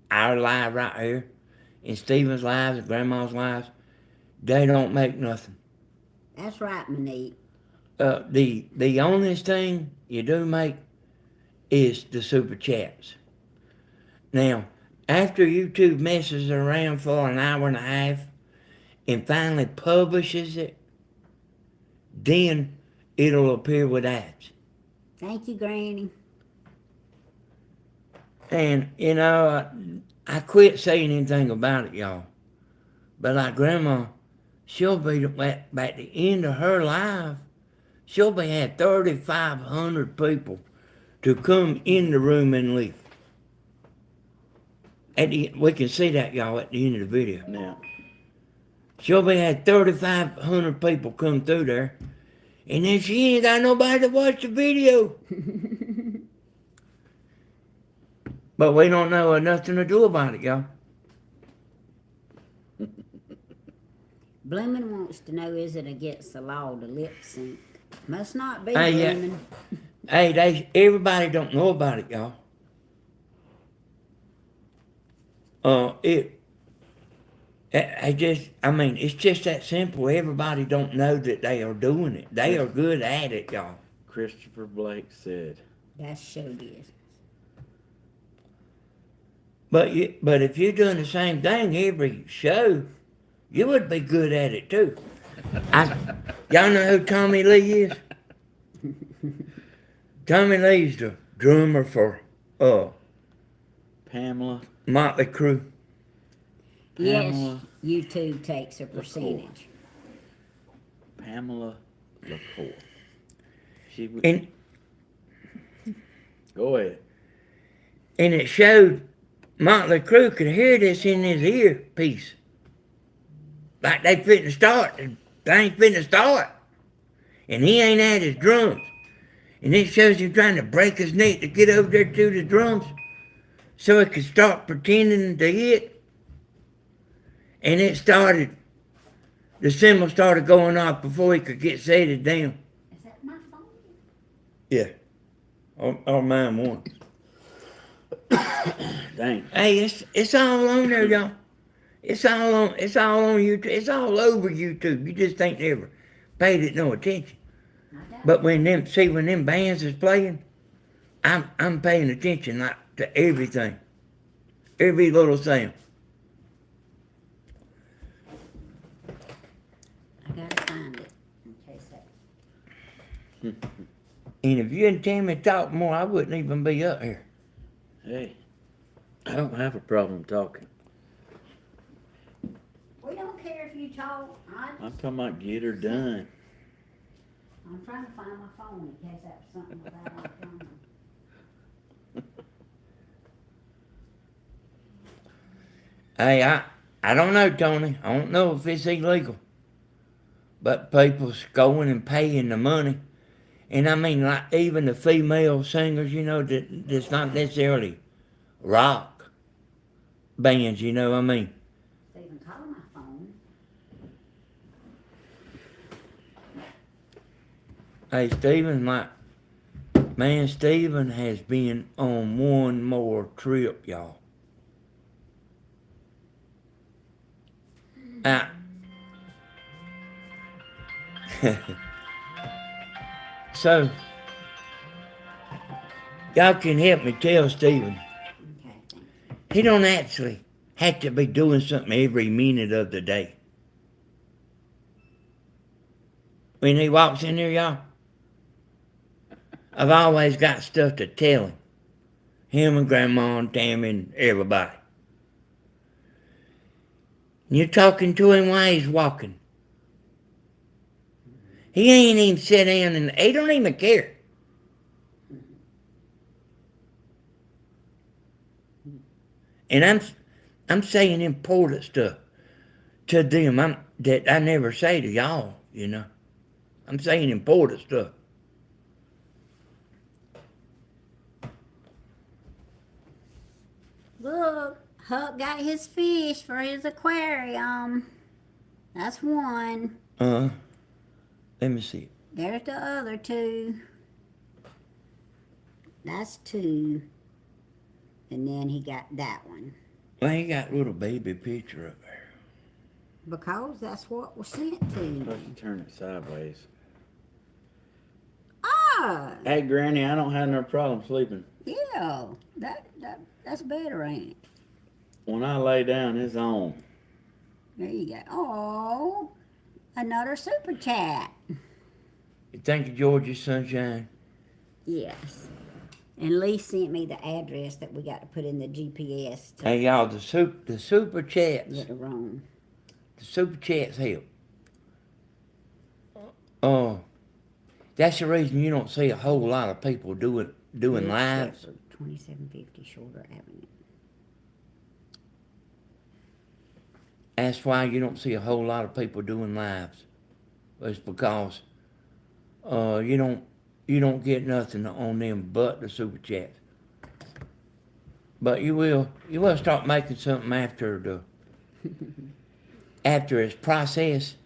our live right here, and Stephen's lives, and Grandma's lives. They don't make nothing. That's right, Monique. The only thing you do make is the super chats. Now, after YouTube messes around for an hour and a half and finally publishes it, then it'll appear with ads. Thank you, Granny. And, you know, I quit saying anything about it, y'all. But like Grandma, she'll be, at the end of her life, she'll be had 3,500 people to come in the room and leave. We can see that, y'all, at the end of the video. Now, She'll be had 3,500 people come through there, and then she ain't got nobody to watch the video. But we don't know nothing to do about it, y'all. Bloomin' wants to know, is it against the law to lip sync? Must not be, Hey, yeah. Bloomin'. Hey, everybody don't know about it, y'all. It's just that simple. Everybody don't know that they are doing it. They are good at it, y'all. Christopher Blake said, That's show business. But if you're doing the same thing every show, you would be good at it too. Y'all know who Tommy Lee is? Tommy Lee's the drummer for Pamela. Motley Crue. Yes, Pamela YouTube takes a percentage. Pamela LaCour. She would. And Go ahead. it showed Motley Crue could hear this in his earpiece. Like they fitting to start. The thing fitting to start. And he ain't at his drums. And it shows him trying to break his neck to get over there to the drums so he could start pretending to hit. And the cymbal started going off before he could get settled down. Is that my phone? Yeah. Or mine won. Dang. Hey, it's all on there, y'all. It's all on YouTube. It's all over YouTube. You just ain't ever paid it no attention. But when them bands is playing, I'm paying attention like to everything. Every little sound. I gotta find it in case that. And if you and Tammy talk more, I wouldn't even be up here. Hey, I don't have a problem talking. We don't care if you talk. I'm talking about get her done. I'm trying to find my phone in case that was something about our phone. Hey, I don't know, Tony. I don't know if it's illegal. But people's going and paying the money. And I mean, like, even the female singers, you know, that's not necessarily rock bands, you know what I mean? Stephen, call my phone. Hey, Stephen, Stephen has been on one more trip, y'all. So, y'all can help me tell Stephen, Okay, thank you. he don't actually have to be doing something every minute of the day. When he walks in there, y'all, I've always got stuff to tell him. Him and Grandma and Tammy and everybody. And you're talking to him while he's walking. He ain't even sit down and he don't even care. And I'm saying important stuff to them that I never say to y'all, you know. I'm saying important stuff. Look, Huck got his fish for his aquarium. That's one. Let me see. There's the other two. That's two. And then he got that one. Well, he got a little baby picture up there. Because that's what was sent to Supposed him. to turn it sideways. Ah, Hey, Granny, I don't have no problem sleeping. yeah. That's better, ain't it? When I lay down, it's on. There you go. Oh, another super chat. Thank you, Georgia Sunshine. Yes. And Lee sent me the address that we got to put in the GPS to Hey, y'all, the super chats, get it wrong. the super chats help. Oh, that's the reason you don't see a whole lot of people doing lives. Shepherd, 2750 Shorter Avenue. That's why you don't see a whole lot of people doing lives. It's because you don't get nothing on them but the super chats. But you will start making something after it's processed.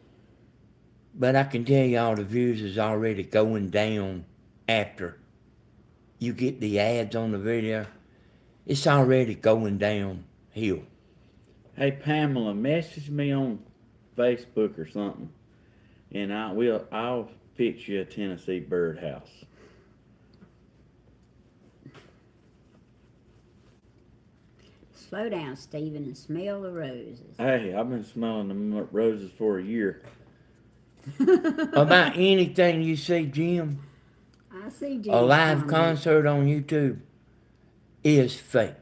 But I can tell y'all the views is already going down after you get the ads on the video. It's already going downhill. Hey Pamela, message me on Facebook or something, and I'll fix you a Tennessee birdhouse. Slow down, Stephen, and smell the roses. Hey, I've been smelling the roses for a year. About anything you see, Jim, I see Jim. a live concert on YouTube is fake.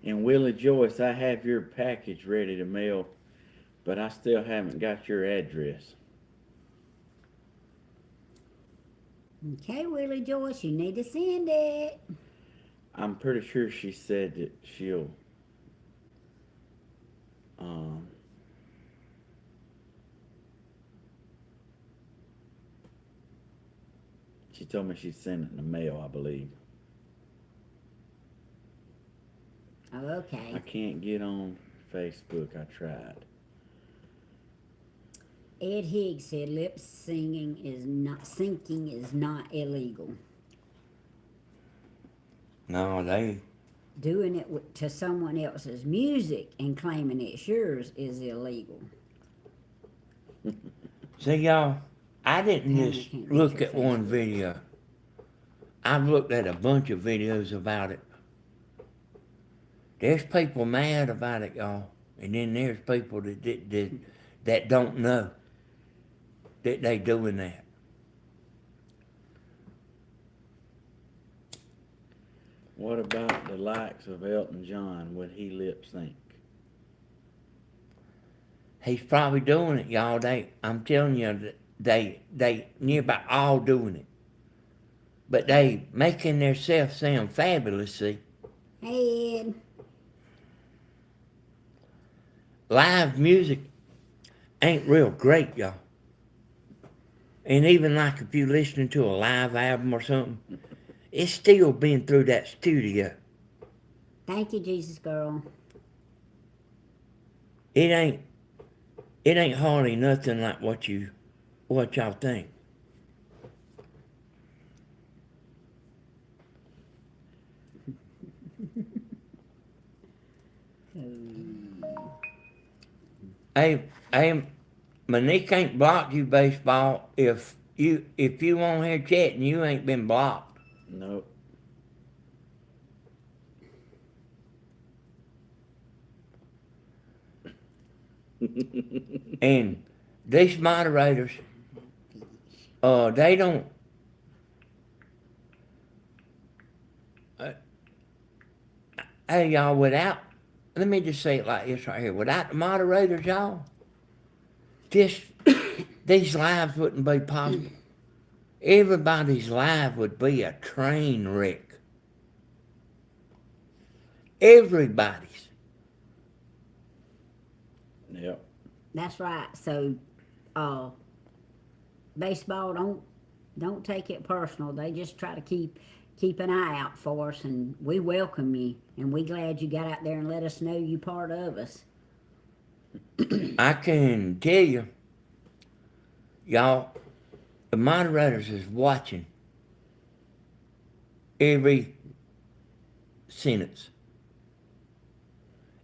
And Willie Joyce, I have your package ready to mail, but I still haven't got your address. Okay, Willie Joyce, you need to send it. I'm pretty sure she said that she'll she told me she'd send it in the mail, I believe. Oh, okay. I can't get on Facebook. I tried. Ed Higgs said lip syncing is not illegal. No, they Doing it to someone else's music and claiming it's yours is illegal. see y'all. I didn't Now just you can't reach look your at one Facebook. video. I've looked at a bunch of videos about it. There's people mad about it, y'all, and then there's people that don't know that they doing that. What about the likes of Elton John? Would he lip sync? He's probably doing it, y'all. I'm telling you, they nearby all doing it, but they making themselves sound fabulous. See, Hey, Ed. live music ain't real great, y'all. And even like if you listening to a live album or something, it's still been through that studio. Thank you, Jesus girl. It ain't hardly nothing like what y'all think. Hey, Monique ain't blocked you, baseball. If you on here chatting, you ain't been blocked. Nope. And these moderators, they don't. Hey, y'all, let me just say it like this right here. Without the moderators, y'all, these lives wouldn't be possible. Everybody's life would be a train wreck. Everybody's. Yep. That's right. So, baseball, don't take it personal. They just try to keep an eye out for us, and we welcome you, and we glad you got out there and let us know you part of us. I can tell you, y'all, the moderators is watching every sentence.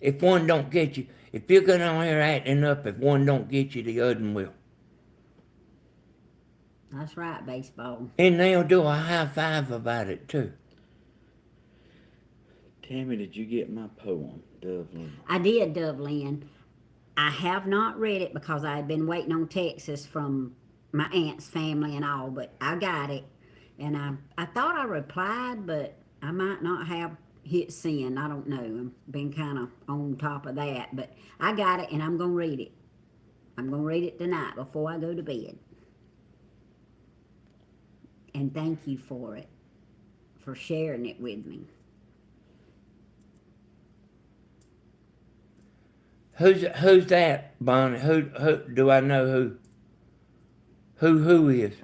If one don't get you, if you're going on here acting up, if one don't get you, the other one will. That's right, baseball. And they'll do a high five about it too. Tammy, did you get my poem, Dublin? I did, Dublin. I have not read it because I had been waiting on Texas from my aunt's family and all, but I got it. And I thought I replied, but I might not have hit send. I don't know. I've been kind of on top of that. But I got it, and I'm going to read it. I'm going to read it tonight before I go to bed. And thank you for it, for sharing it with me. Who's that, Bonnie? Who do I know who is?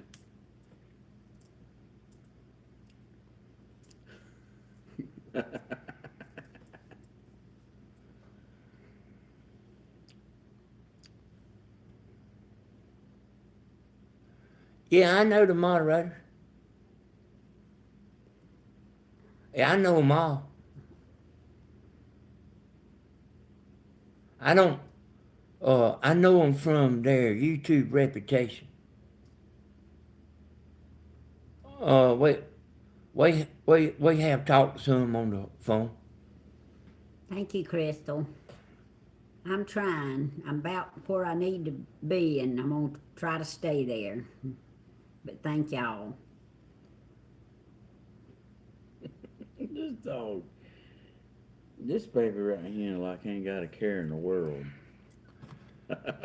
Yeah, I know the moderators. Yeah, I know them all. I don't. I know them from their YouTube reputation. We have talked to them on the phone. Thank you, Crystal. I'm trying. I'm about where I need to be, and I'm going to try to stay there. But thank y'all. This dog. This baby right here like ain't got a care in the world.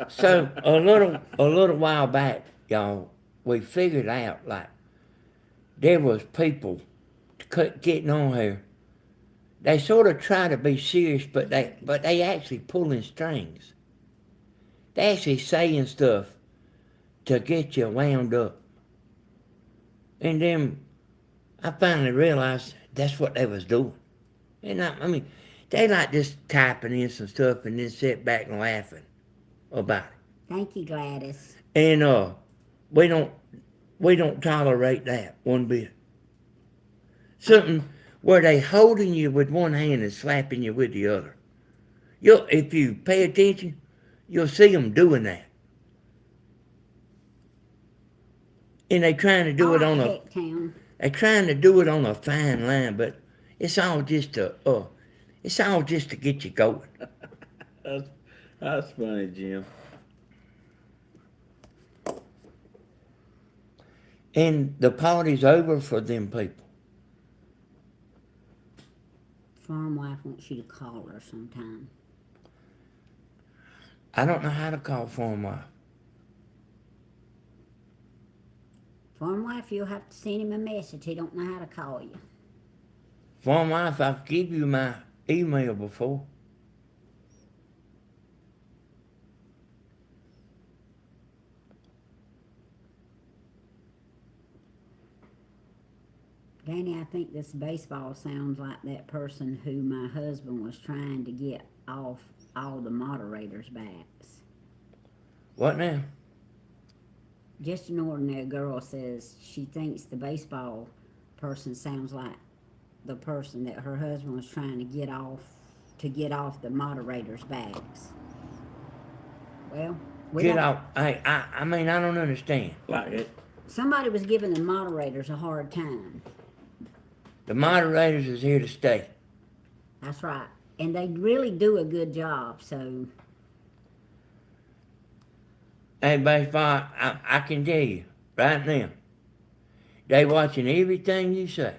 So a little while back, y'all, we figured out like there was people getting on here. They sort of try to be serious, but they actually pulling strings. They actually saying stuff to get you wound up. And then I finally realized that's what they was doing. And I mean, they like just typing in some stuff and then sit back and laughing about it. Thank you, Gladys. And we don't tolerate that one bit. Something where they holding you with one hand and slapping you with the other. If you pay attention, you'll see them doing that. And they trying to do it on they trying to do it on a fine line, but it's all just to get you going. That's funny, Jim. And the party's over for them people. Farm wife wants you to call her sometime. I don't know how to call farm wife. Farm wife, you'll have to send him a message. He don't know how to call you. Farm wife, I've given you my email before. Danny, I think this baseball sounds like that person who my husband was trying to get off all the moderators' backs. What now? Just an ordinary girl says she thinks the baseball person sounds like the person that her husband was trying to get off the moderators' backs. Well, Get off. I mean, I don't understand. Like it. Somebody was giving the moderators a hard time. The moderators is here to stay. That's right. And they really do a good job, so... Hey, baseball, I can tell you right now, they watching everything you say.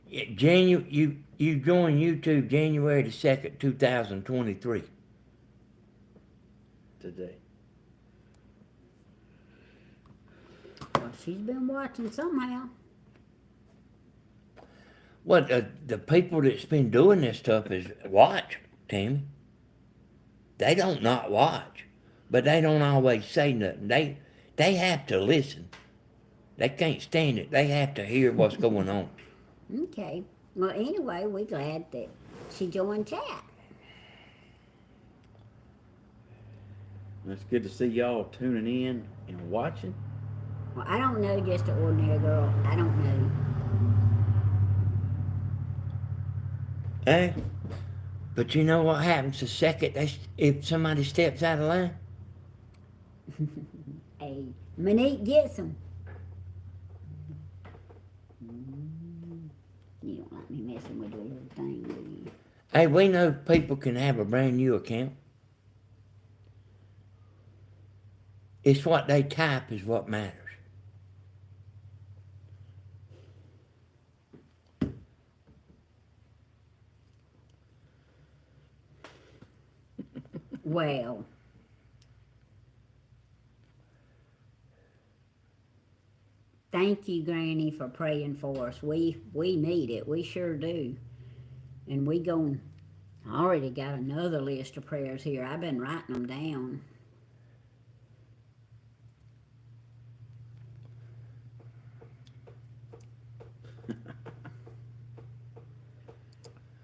You joined YouTube January the 2nd, 2023. Today. Well, she's been watching somehow. What the people that's been doing this stuff is watch, Tammy. They don't not watch, but they don't always say nothing. They have to listen. They can't stand it. They have to hear what's going on. Okay. Well, anyway, we're glad that she joined chat. It's good to see y'all tuning in and watching. Well, I don't know just an ordinary girl. I don't know. Hey, but you know what happens the second if somebody steps out of line? Hey, Monique gets them. You don't like me messing with your little thing, do you? Hey, we know people can have a brand new account. It's what they type is what matters. Well, thank you, Granny, for praying for us. We need it. We sure do. And I already got another list of prayers here. I've been writing them down.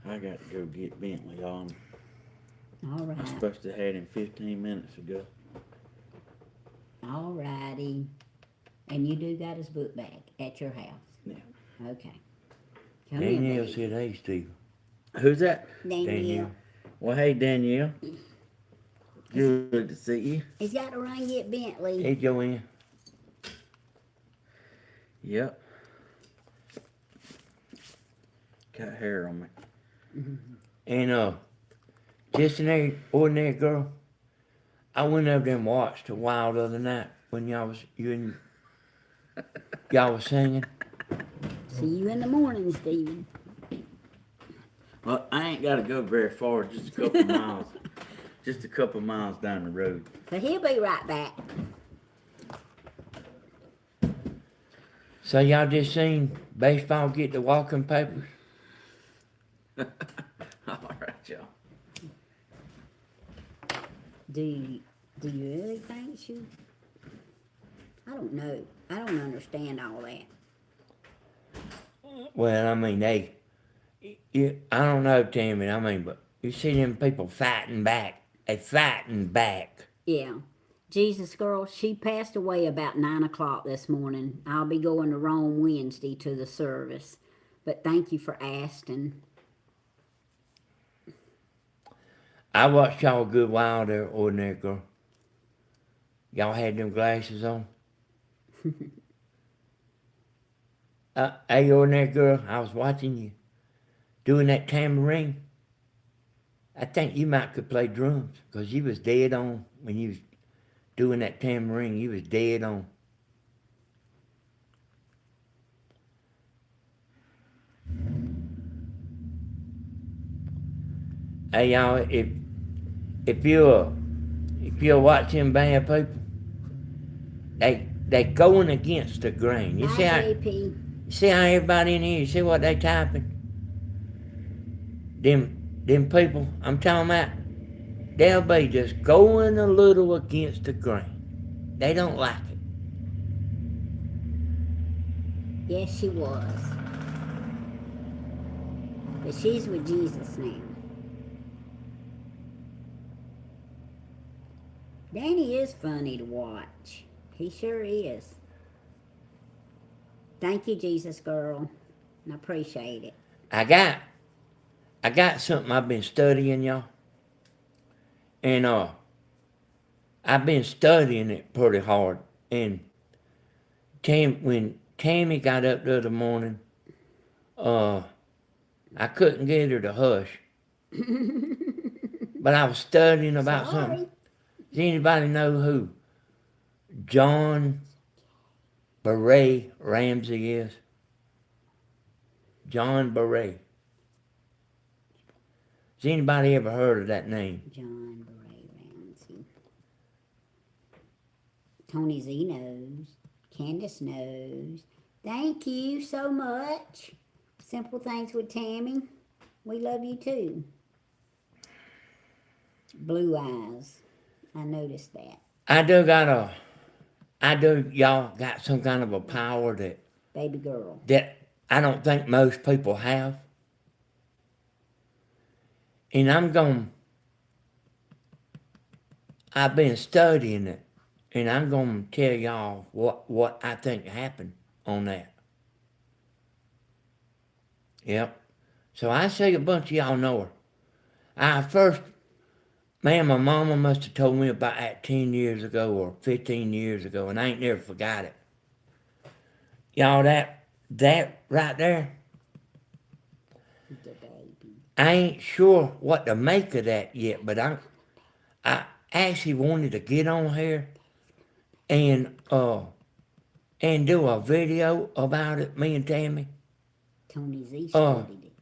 I got to go get Bentley on. All I was right. supposed to have had him 15 minutes ago. All righty. And you do got his book back at your house? Yeah. Okay. Come here, Danielle baby. said, hey, Steve. Who's that? Danielle. Well, hey, Danielle. Good to see you. He's got to run get Bentley. Hey, Joanne. Yep. Got hair on me. And just an ordinary girl. I went over there and watched a while the other night when y'all was singing. See you in the morning, Stephen. Well, I ain't got to go very far, just a couple miles. Just a couple miles down the road. So he'll be right back. So y'all just seen baseball get the walking papers? All right, y'all. Do you really think she? I don't know. I don't understand all that. Well, I mean, I don't know, Tammy, but you see them people fighting back. They fighting back. Yeah. Jesus girl, she passed away about 9 o'clock this morning. I'll be going to Rome Wednesday to the service. But thank you for asking. I watched y'all a good while there, ordinary girl. Y'all had them glasses on. Hey, ordinary girl, I was watching you doing that tambourine. I think you might could play drums, because you was dead on when you was doing that tambourine. You was dead on. Hey, y'all, if you're watching bad people, they going against the grain. You Hi, JP. see how everybody in here, you see what they typing? Them people, I'm talking about, they'll be just going a little against the grain. They don't like it. Yes, she was. But she's with Jesus now. Danny is funny to watch. He sure is. Thank you, Jesus girl. I appreciate it. I got something I've been studying, y'all. And I've been studying it pretty hard. And when Tammy got up the other morning, I couldn't get her to hush. But I was studying about something. Does anybody know who John Beret Ramsey is? John Beret. Has anybody ever heard of that name? John Bray Ramsey. Tony Z knows. Candace knows. Thank you so much. Simple Things with Tammy. We love you too. Blue eyes. I noticed that. Y'all got some kind of a power Baby girl. that I don't think most people have. And I've been studying it, and I'm going to tell y'all what I think happened on that. Yep. So I say a bunch of y'all know her. My mama must have told me about that 10 years ago or 15 years ago, and I ain't never forgot it. Y'all, that right there, The baby. I ain't sure what to make of that yet, but I actually wanted to get on here and do a video about it, me and Tammy. Tony Z Uh, studied it.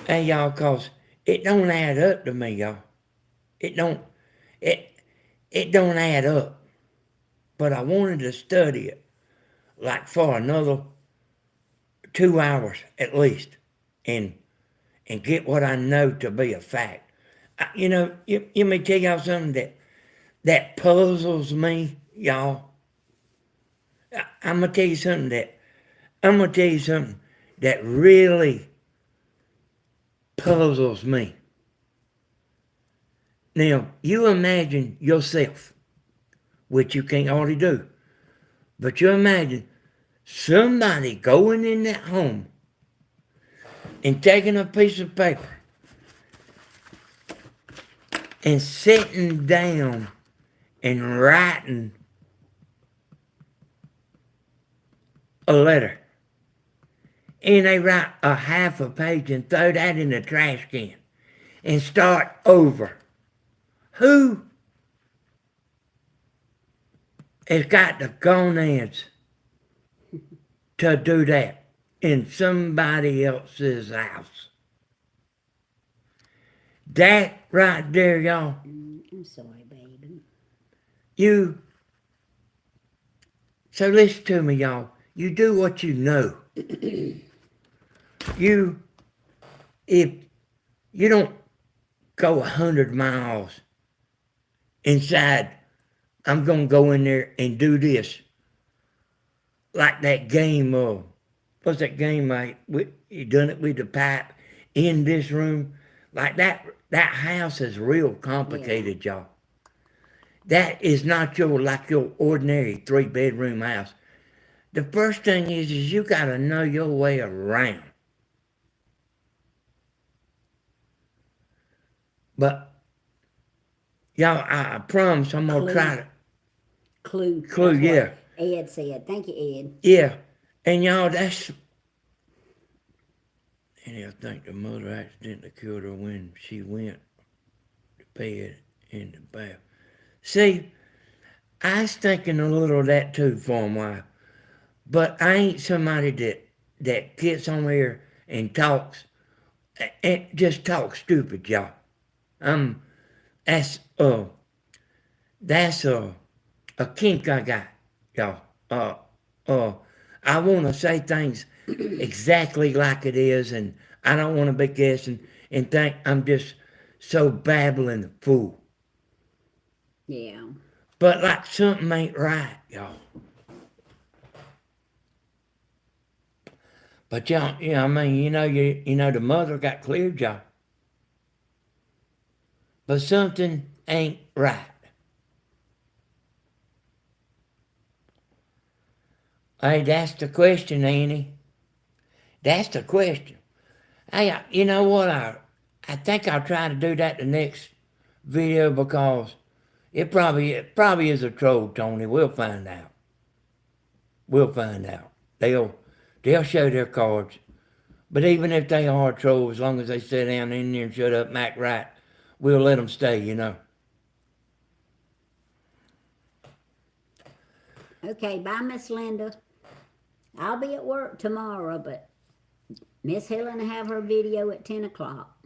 And y'all, cause it don't add up to me, y'all. It don't it don't add up. But I wanted to study it like for another 2 hours at least, and get what I know to be a fact. You may tell y'all something that puzzles me, y'all. I'm gonna tell you something that really puzzles me. Now, you imagine yourself, which you can't hardly do, but you imagine somebody going in that home and taking a piece of paper and sitting down and writing a letter. And they write a half a page and throw that in the trash can and start over. Who has got the gonads to do that in somebody else's house? That right there, y'all. I'm sorry, baby. So listen to me, y'all. You do what you know. If you don't go 100 miles inside, I'm going to go in there and do this. Like that game of, what's that game like? You done it with the pipe in this room. Like that house is real complicated, y'all. That is not your ordinary 3-bedroom house. The first thing is you got to know your way around. But, y'all, I promise I'm going to try to. Clue. Clue, That's yeah. what Ed said. Thank you, Ed. Yeah. And, y'all, and I think the mother accidentally killed her when she went to bed in the bath. See, I was thinking a little of that too for a while. But I ain't somebody that gets on here and talks, and just talks stupid, y'all. That's a kink I got, y'all. I want to say things exactly like it is, and I don't want to be guessing and think I'm just so babbling a fool. Yeah. But like something ain't right, y'all. But y'all, I mean, you know, the mother got cleared, y'all. But something ain't right. Hey, that's the question, Annie. That's the question. Hey, you know what? I think I'll try to do that the next video because it probably is a troll, Tony. We'll find out. We'll find out. They'll show their cards. But even if they are trolls, as long as they sit down in there and shut up and act right, we'll let them stay, you know. Okay, bye, Miss Linda. I'll be at work tomorrow, but Miss Helen will have her video at 10 o'clock.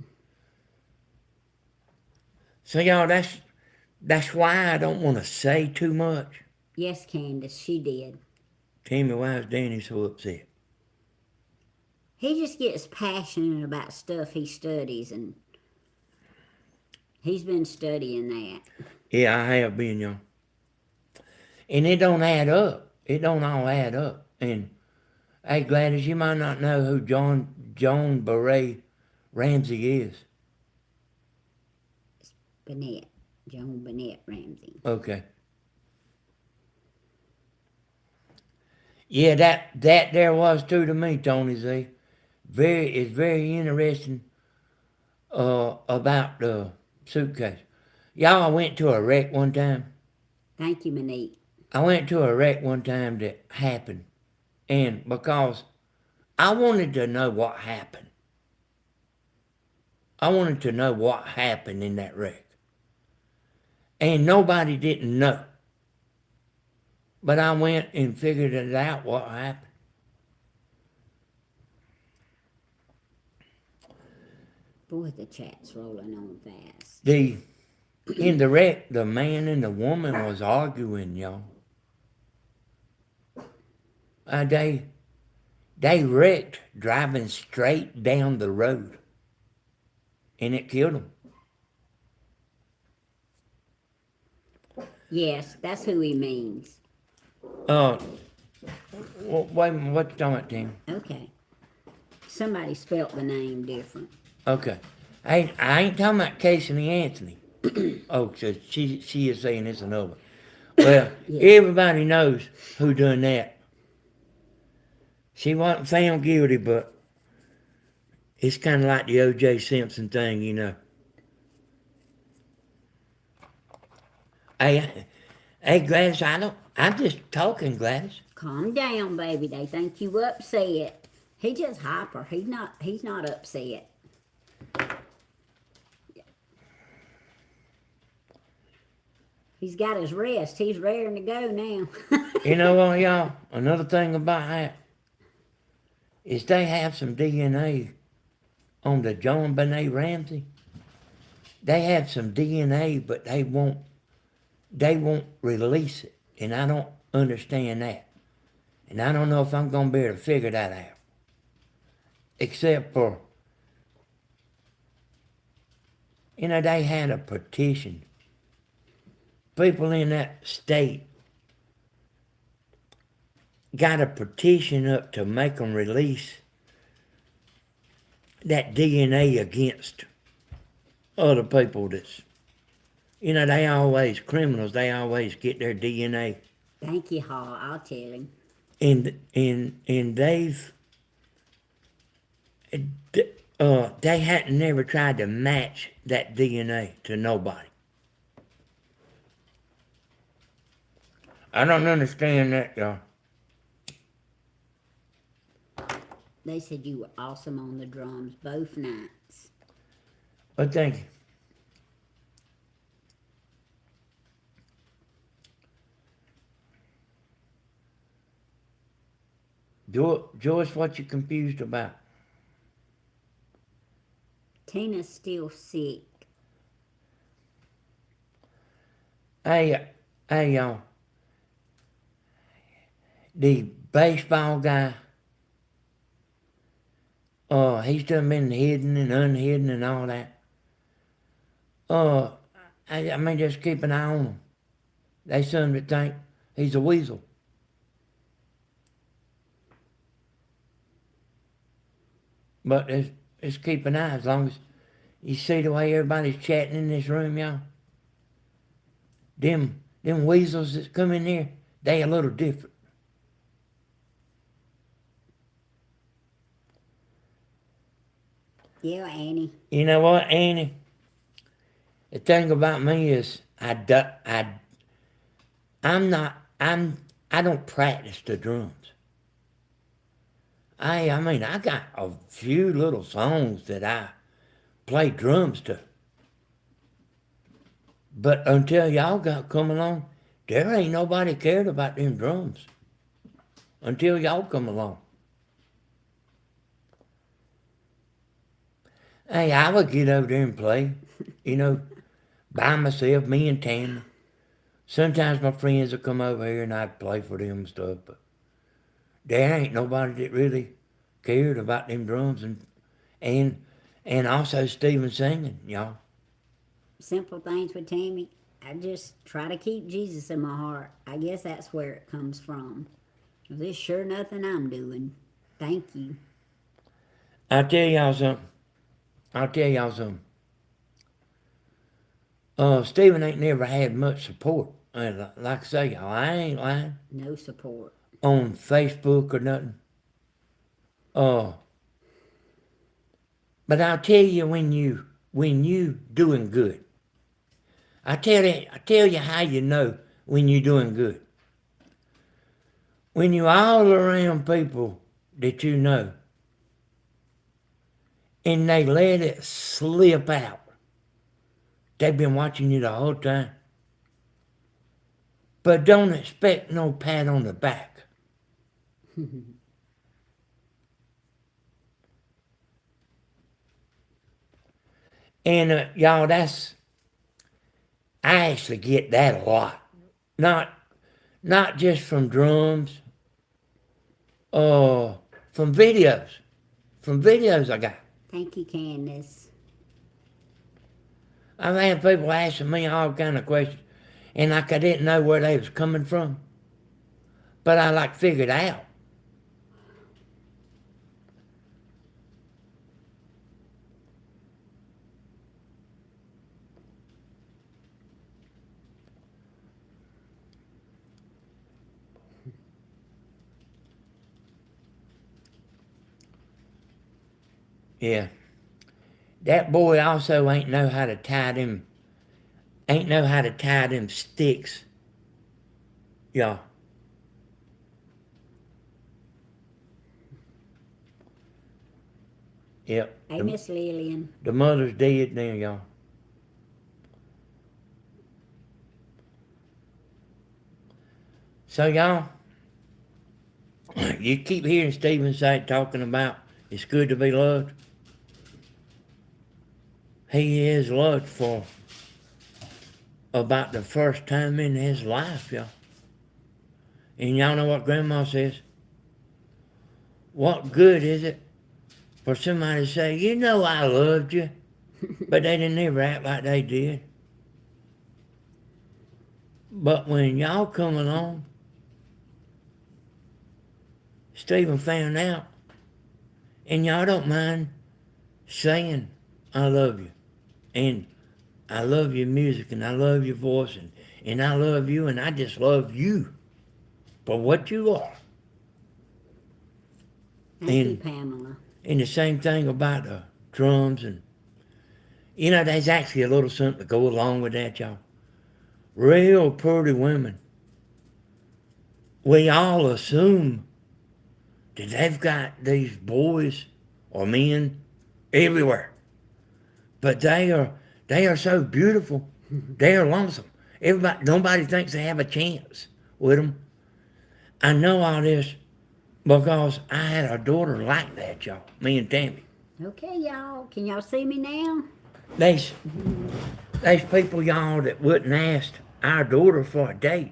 So y'all, that's why I don't want to say too much. Yes, Candace, she did. Tell me, why is Danny so upset? He just gets passionate about stuff he studies, and he's been studying that. Yeah, I have been, y'all. And it don't add up. It don't all add up. And hey, Gladys, you might not know who Joan Beret Ramsey is. Burnett, Joan Burnett Ramsey. Okay. Yeah, that there was too to me, Tony Z. It's very interesting about the suitcase. Y'all, I went to a wreck one time. Thank you, Monique. I went to a wreck one time that happened. And because I wanted to know what happened. I wanted to know what happened in that wreck. And nobody didn't know. But I went and figured it out what happened. Boy, the chat's rolling on fast. In the wreck, the man and the woman was arguing, y'all. They wrecked driving straight down the road, and it killed them. Yes, that's who he means. Wait a minute, what you talking about, Tim? Okay. Somebody spelt the name different. Okay. I ain't talking about Casey Anthony. Oh, so she is saying it's another one. Well, Yeah. everybody knows who done that. She wasn't found guilty, but it's kind of like the O.J. Simpson thing, you know. Hey, Gladys, I'm just talking, Gladys. Calm down, baby. They think you upset. He just hyper. He's not upset. He's got his rest. He's raring to go now. You know what, y'all? Another thing about that is they have some DNA on the John Benet Ramsey. They have some DNA, but they won't release it. And I don't understand that. And I don't know if I'm going to be able to figure that out. Except for, they had a petition. People in that state got a petition up to make them release that DNA against other people that's, criminals, they always get their DNA. Thank you, Hall. I'll tell him. And they hadn't never tried to match that DNA to nobody. I don't understand that, y'all. They said you were awesome on the drums both nights. But thank you. Joyce, what you confused about? Tina's still sick. Hey, y'all. The baseball guy, he's done been hidden and unhidden and all that. I mean, just keep an eye on him. They some that think he's a weasel. But just keep an eye as long as you see the way everybody's chatting in this room, y'all. Them weasels that come in here, they a little different. Yeah, Annie. You know what, Annie? The thing about me is I don't practice the drums. I mean, I got a few little songs that I play drums to. But until y'all come along, there ain't nobody cared about them drums. Until y'all come along. Hey, I would get over there and play, by myself, me and Tammy. Sometimes my friends would come over here and I'd play for them and stuff, but there ain't nobody that really cared about them drums and also Stephen singing, y'all. Simple things with Tammy. I just try to keep Jesus in my heart. I guess that's where it comes from. There's sure nothing I'm doing. Thank you. I'll tell y'all something. Stephen ain't never had much support. Like I say, y'all, I ain't lying. No support. On Facebook or nothing. But I'll tell you when you doing good. I tell you how you know when you're doing good. When you all around people that you know, and they let it slip out. They've been watching you the whole time. but don't expect no pat on the back. And y'all, I actually get that a lot. Not just from drums, from videos. From videos I got. Thank you, Candace. I've had people asking me all kind of questions, and like I didn't know where they was coming from, but I like figured out. Yeah. That boy also ain't know how to tie them sticks. Y'all. Yep. Hey, Miss Lillian. The mother's dead now, y'all. So y'all, you keep hearing Stephen say talking about it's good to be loved. He is loved for about the first time in his life, y'all. And y'all know what Grandma says? What good is it for somebody to say, you know I loved you, but they didn't ever act like they did? But when y'all come along, Stephen found out, and y'all don't mind saying, I love you. And I love your music, and I love your voice, and I love you, and I just love you for what you are. Thank you, Pamela. And the same thing about the drums. And, you know, there's actually a little something to go along with that, y'all. Real pretty women. We all assume that they've got these boys or men everywhere. But they are so beautiful. They are lonesome. Nobody thinks they have a chance with them. I know all this because I had a daughter like that, y'all. Me and Tammy. Okay, y'all. Can y'all see me now? There's people, y'all, that wouldn't ask our daughter for a date.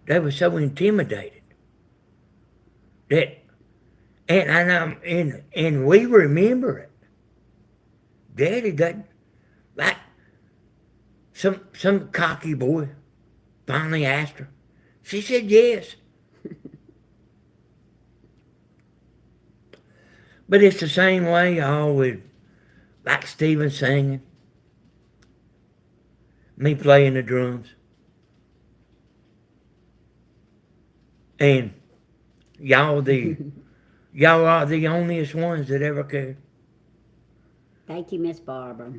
They were so intimidated. And we remember it. Daddy doesn't. Like, some cocky boy finally asked her. She said yes. But it's the same way, y'all, with like Stephen singing, me playing the drums. And y'all are the onlyest ones that ever cared. Thank you, Miss Barbara.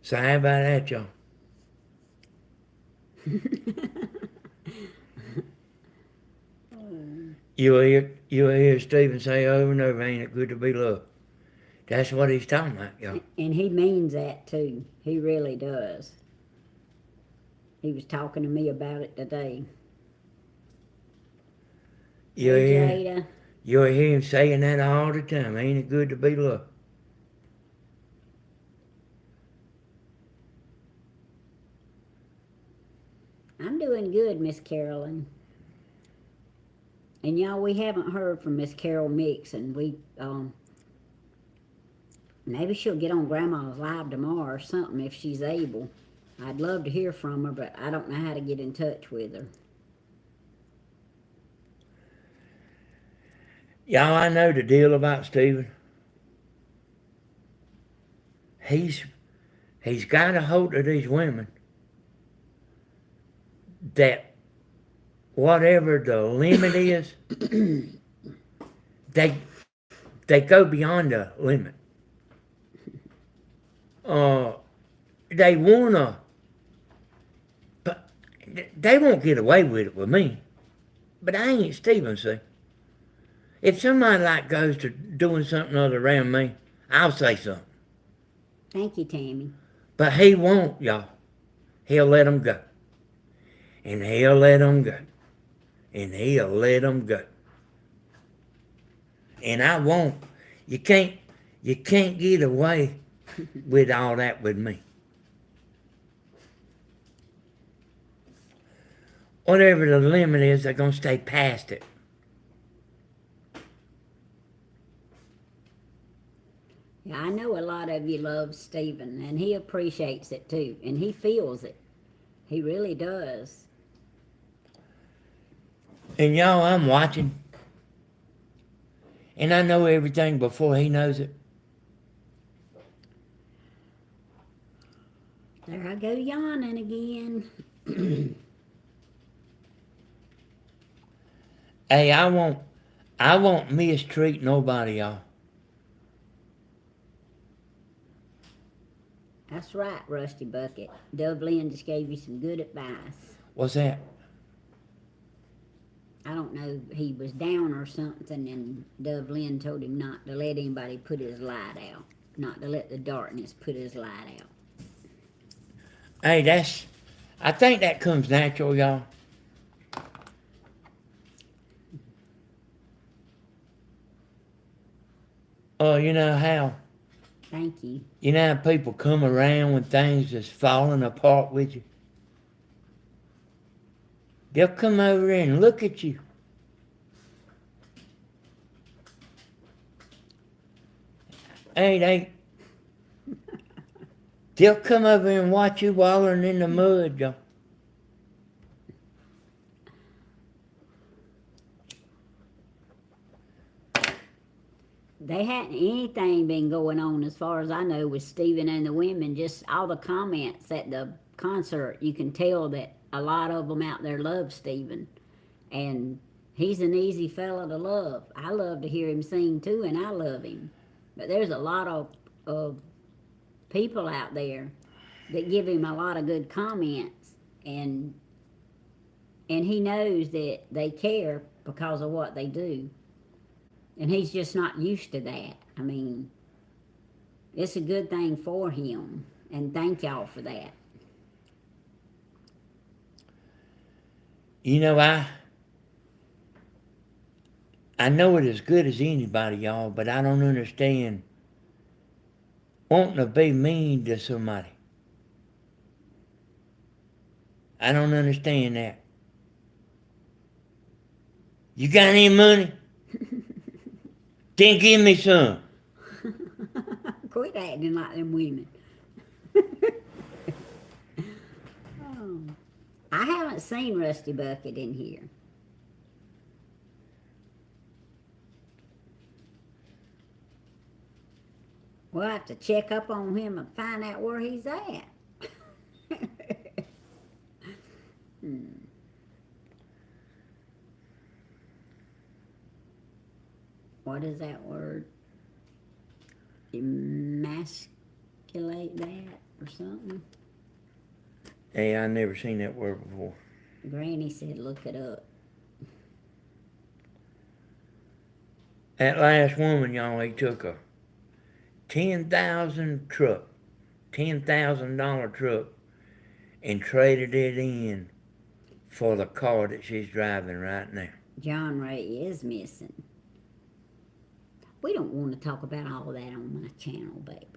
So how about that, y'all? You'll hear Stephen say over and over, ain't it good to be loved? That's what he's talking about, y'all. And he means that too. He really does. He was talking to me about it today. You'll hey, Jada. You'll hear him saying that all the time. Ain't it good to be loved? I'm doing good, Miss Carolyn. And y'all, we haven't heard from Miss Carol Mix, and we maybe she'll get on Grandma's live tomorrow or something if she's able. I'd love to hear from her, but I don't know how to get in touch with her. Y'all, I know the deal about Stephen. He's got a hold of these women that whatever the limit is, they go beyond the limit. They wanna, but they won't get away with it with me. But I ain't Stephen, see. If somebody like goes to doing something other around me, I'll say something. Thank you, Tammy. But he won't, y'all. He'll let them go. And he'll let them go. And he'll let them go. And I won't. You can't get away with all that with me. Whatever the limit is, they're going to stay past it. Yeah, I know a lot of you love Stephen, and he appreciates it too, and he feels it. He really does. And y'all, I'm watching. And I know everything before he knows it. There I go yawning again. Hey, I won't mistreat nobody, y'all. That's right, Rusty Bucket. Dublin just gave you some good advice. What's that? I don't know, he was down or something, and Dublin told him not to let anybody put his light out. Not to let the darkness put his light out. Hey, I think that comes natural, y'all. Oh, you know how? Thank you. You know how people come around when things is falling apart with you? They'll come over there and look at you. They'll come over and watch you wallowing in the mud, y'all. They hadn't anything been going on as far as I know with Stephen and the women, just all the comments at the concert. You can tell that a lot of them out there love Stephen. And he's an easy fella to love. I love to hear him sing too, and I love him. But there's a lot of people out there that give him a lot of good comments, and he knows that they care because of what they do. And he's just not used to that. I mean, it's a good thing for him, and thank y'all for that. You know, I know it as good as anybody, y'all, but I don't understand wanting to be mean to somebody. I don't understand that. You got any money? Then give me some. Quit acting like them women. Oh. I haven't seen Rusty Bucket in here. We'll have to check up on him and find out where he's at. What is that word? Emasculate that or something? Hey, I never seen that word before. Granny said look it up. That last woman, y'all, he took a $10,000 truck, and traded it in for the car that she's driving right now. John Ray is missing. We don't want to talk about all that on my channel, babe.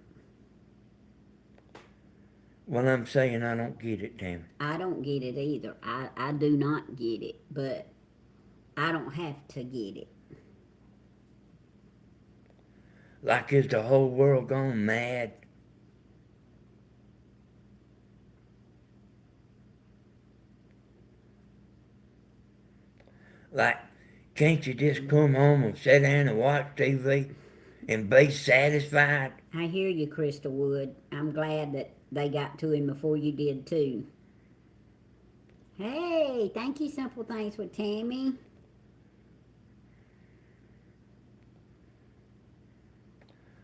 Well, I'm saying I don't get it, Tammy. I don't get it either. I do not get it, but I don't have to get it. Like, is the whole world gone mad? Like, can't you just come home and sit down and watch TV and be satisfied? I hear you, Crystal Wood. I'm glad that they got to him before you did too. Hey, thank you, Simple Things with Tammy.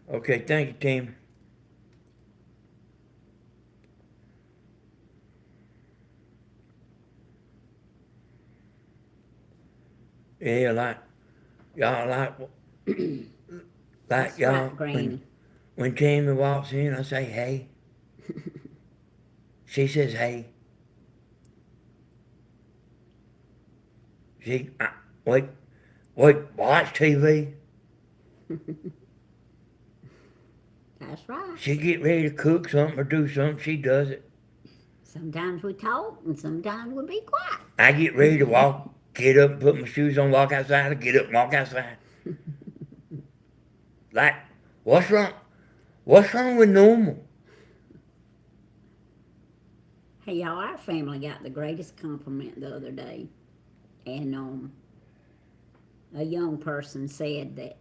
Okay, thank you, Tammy. Yeah, like, y'all like That's y'all, right, Granny. When Tammy walks in, I say, hey. She says, hey. Wait, watch TV. That's right. She get ready to cook something or do something, she does it. Sometimes we talk and sometimes we be quiet. I get ready to walk, get up, put my shoes on, walk outside, I get up and walk outside. Like, what's wrong? What's wrong with normal? Hey, y'all, our family got the greatest compliment the other day. And a young person said that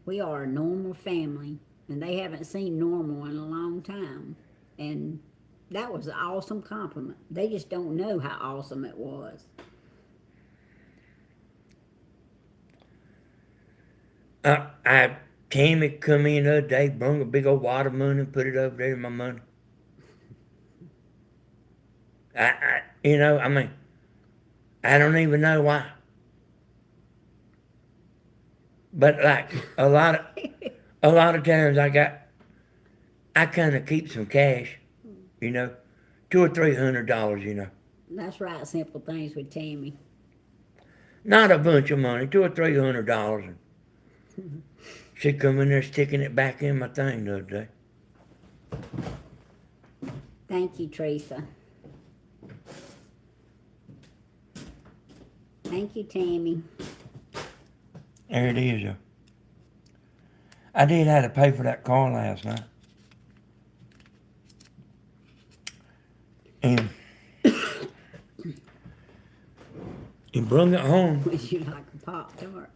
we are a normal family, and they haven't seen normal in a long time. And that was an awesome compliment. They just don't know how awesome it was. Tammy come in the other day, brought a big old wad of money and put it over there in my money. I don't even know why. But like a lot of times I kind of keep some cash, $200 or $300, That's right, simple things with Tammy. Not a bunch of money, $200 or $300. She come in there sticking it back in my thing the other day. Thank you, Teresa. Thank you, Tammy. There it is, though. I did have to pay for that car last night. And he brought it home. Would you like a Pop-Tart?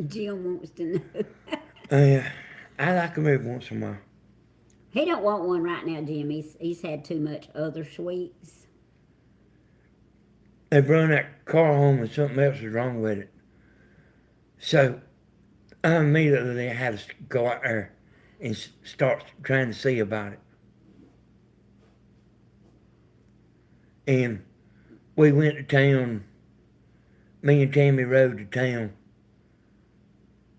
Jim wants to know. I like them every once in a while. He don't want one right now, Jim. He's had too much other sweets. They brought that car home and something else was wrong with it. So I immediately had to go out there and start trying to see about it. And we went to town. Me and Tammy rode to town.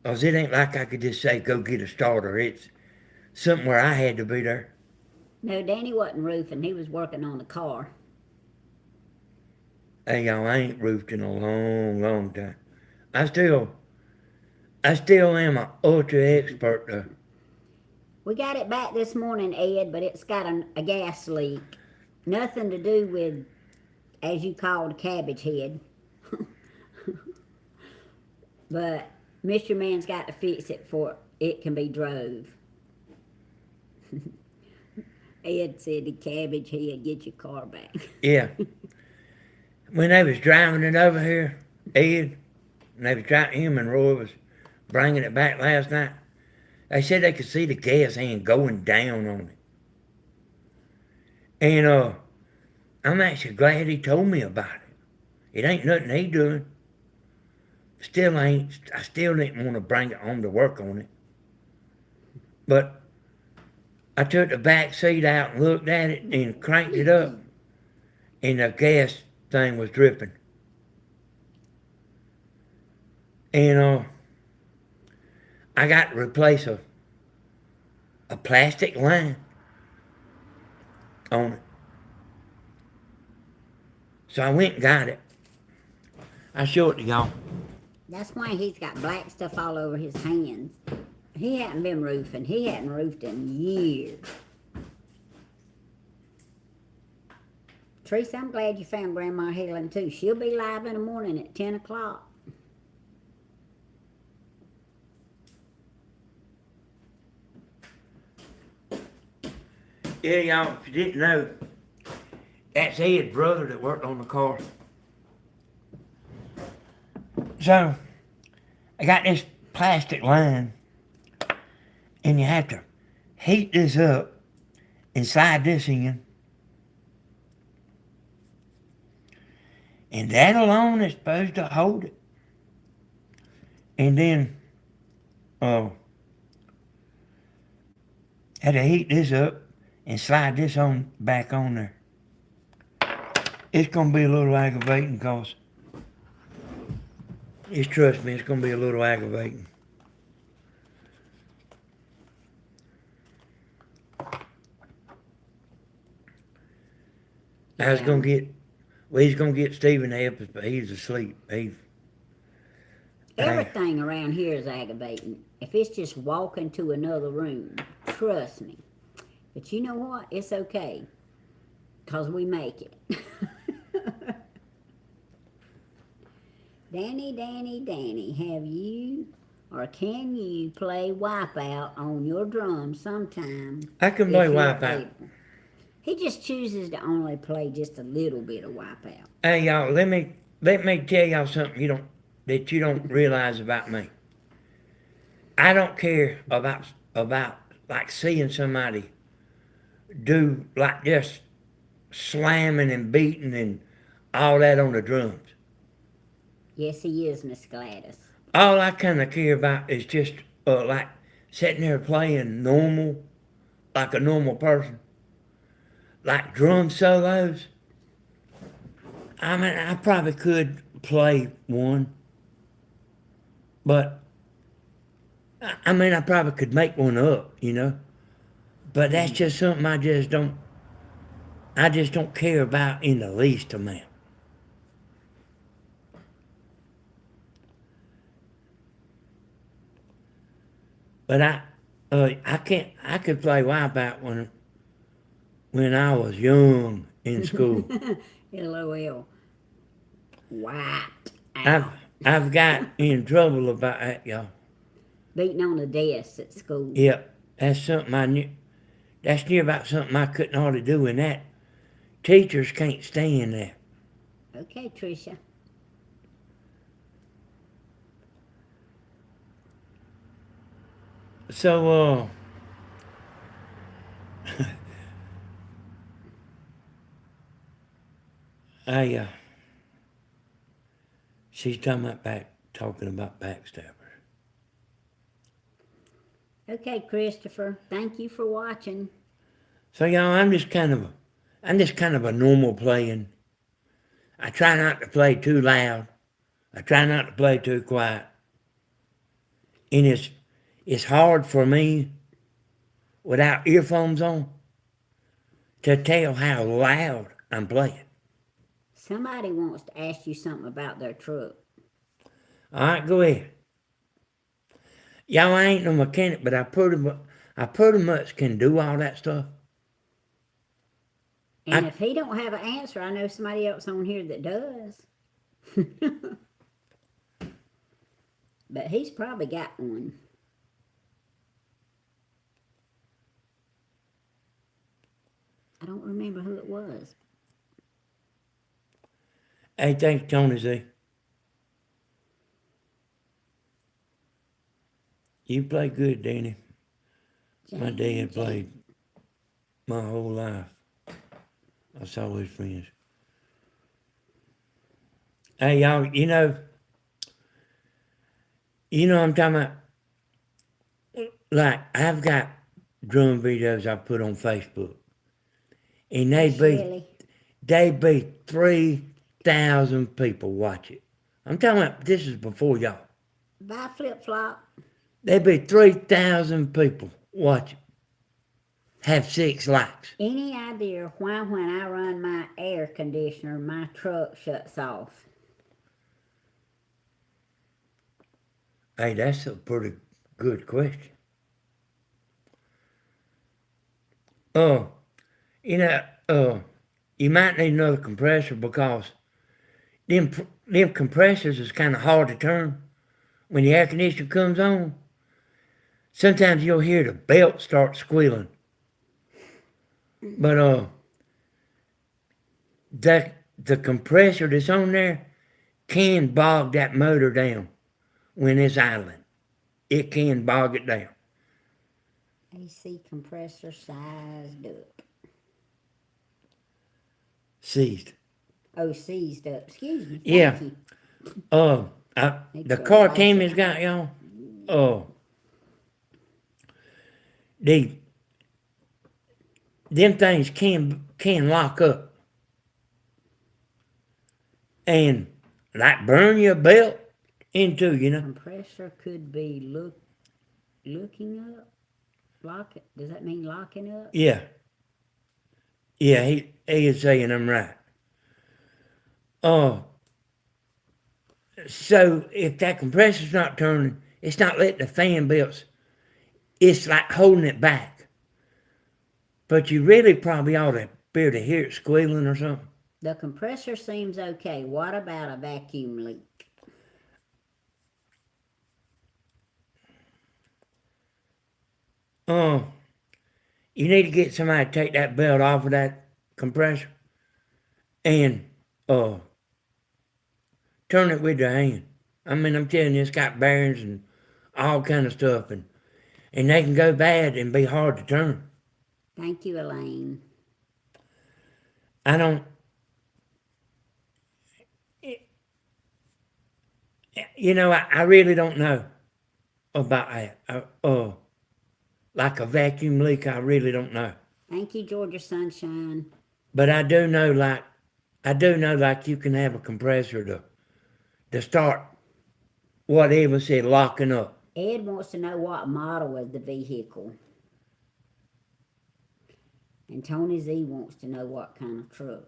Cause it ain't like I could just say, go get a starter. It's something where I had to be there. No, Danny wasn't roofing. He was working on the car. Hey, y'all, I ain't roofed in a long, long time. I still am an ultra expert, though. We got it back this morning, Ed, but it's got a gas leak. Nothing to do with, as you called, cabbage head. But Mr. Man's got to fix it before it can be drove. Ed said the cabbage head, get your car back. Yeah. When they was driving it over here, Ed, and they was driving, him and Roy was bringing it back last night, they said they could see the gas hand going down on it. And I'm actually glad he told me about it. It ain't nothing he doing. I still didn't want to bring it home to work on it. But I took the back seat out and looked at it and cranked it up, and the gas thing was dripping. And I got to replace a plastic line on it. So I went and got it. I'll show it to y'all. That's why he's got black stuff all over his hands. He hadn't been roofing. He hadn't roofed in years. Teresa, I'm glad you found Grandma Helen too. She'll be live in the morning at 10 o'clock. Yeah, y'all, if you didn't know, that's Ed's brother that worked on the car. So, I got this plastic line, and you have to heat this up and slide this in. And that alone is supposed to hold it. And then, had to heat this up and slide this on back on there. It's gonna be a little aggravating, cause trust me, it's gonna be a little aggravating. I was gonna get, well, he's gonna get Stephen to help us, but he's asleep. Everything around here is aggravating. If it's just walking to another room, trust me. But you know what? It's okay. Because we make it. Danny, have you or can you play Wipeout on your drum sometime? I can play if you're Wipeout. able? He just chooses to only play just a little bit of Wipeout. Hey y'all, let me tell y'all something that you don't realize about me. I don't care about like seeing somebody do like just slamming and beating and all that on the drums. Yes, he is, Miss Gladys. All I kind of care about is just like sitting there playing normal, like a normal person, like drum solos. I mean, I probably could play one, but I mean, I probably could make one up, But that's just something I just don't care about in the least amount. But I could play Wipeout when I was young in school. LOL. Wiped out. I've got in trouble about that, y'all. Beating on the desk at school. Yep, that's something I knew. That's near about something I couldn't hardly do in that. Teachers can't stand that. Okay, Tricia. So, she's talking about backstabbers. Okay, Christopher. Thank you for watching. So, y'all, I'm just kind of a normal playing. I try not to play too loud. I try not to play too quiet. And it's hard for me without earphones on to tell how loud I'm playing. Somebody wants to ask you something about their truck. All right, go ahead. Y'all, I ain't no mechanic, but I pretty much can do all that stuff. And if he don't have an answer, I know somebody else on here that does. But he's probably got one. I don't remember who it was. Hey, thanks, Tony Z. You play good, Danny. My dad played my whole life. I saw his friends. Hey, y'all, I'm talking about, like, I've got drum videos I put on Facebook. And they'd be 3,000 people watch it. I'm talking about, this is before y'all. Bye, flip-flop. There'd be 3,000 people watch it. Have 6 likes. Any idea why when I run my air conditioner, my truck shuts off? Hey, that's a pretty good question. You might need another compressor because them compressors is kind of hard to turn when the air conditioner comes on. Sometimes you'll hear the belt start squealing. But the compressor that's on there can bog that motor down when it's idling. It can bog it down. AC compressor sized up. Seized. Oh, seized up. Excuse me. Yeah. Thank you. The car Tammy's got, y'all. Them things can lock up and like burn your belt into, Compressor could be looking up. Does that mean locking up? Yeah. Yeah, he is saying I'm right. Oh, so if that compressor's not turning, it's not letting the fan belts. It's like holding it back. But you really probably ought to be able to hear it squealing or something. The compressor seems okay. What about a vacuum leak? Oh, you need to get somebody to take that belt off of that compressor and turn it with your hand. I mean, I'm telling you, it's got bearings and all kind of stuff, and they can go bad and be hard to turn. Thank you, Elaine. I don't, I really don't know about that. Like a vacuum leak, I really don't know. Thank you, Georgia Sunshine. But I do know, like you can have a compressor to start whatever said locking up. Ed wants to know what model of the vehicle. And Tony Z wants to know what kind of truck.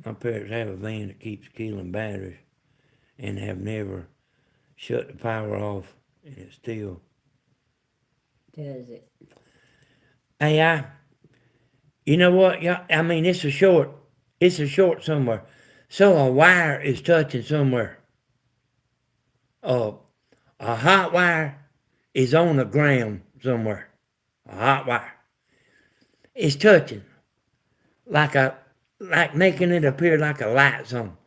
My parents have a van that keeps killing batteries and have never shut the power off, and it still. Does it? Hey, you know what? Yeah, I mean, it's a short somewhere. So a wire is touching somewhere. A hot wire is on the ground somewhere. A hot wire. It's touching. Like making it appear like a light's on.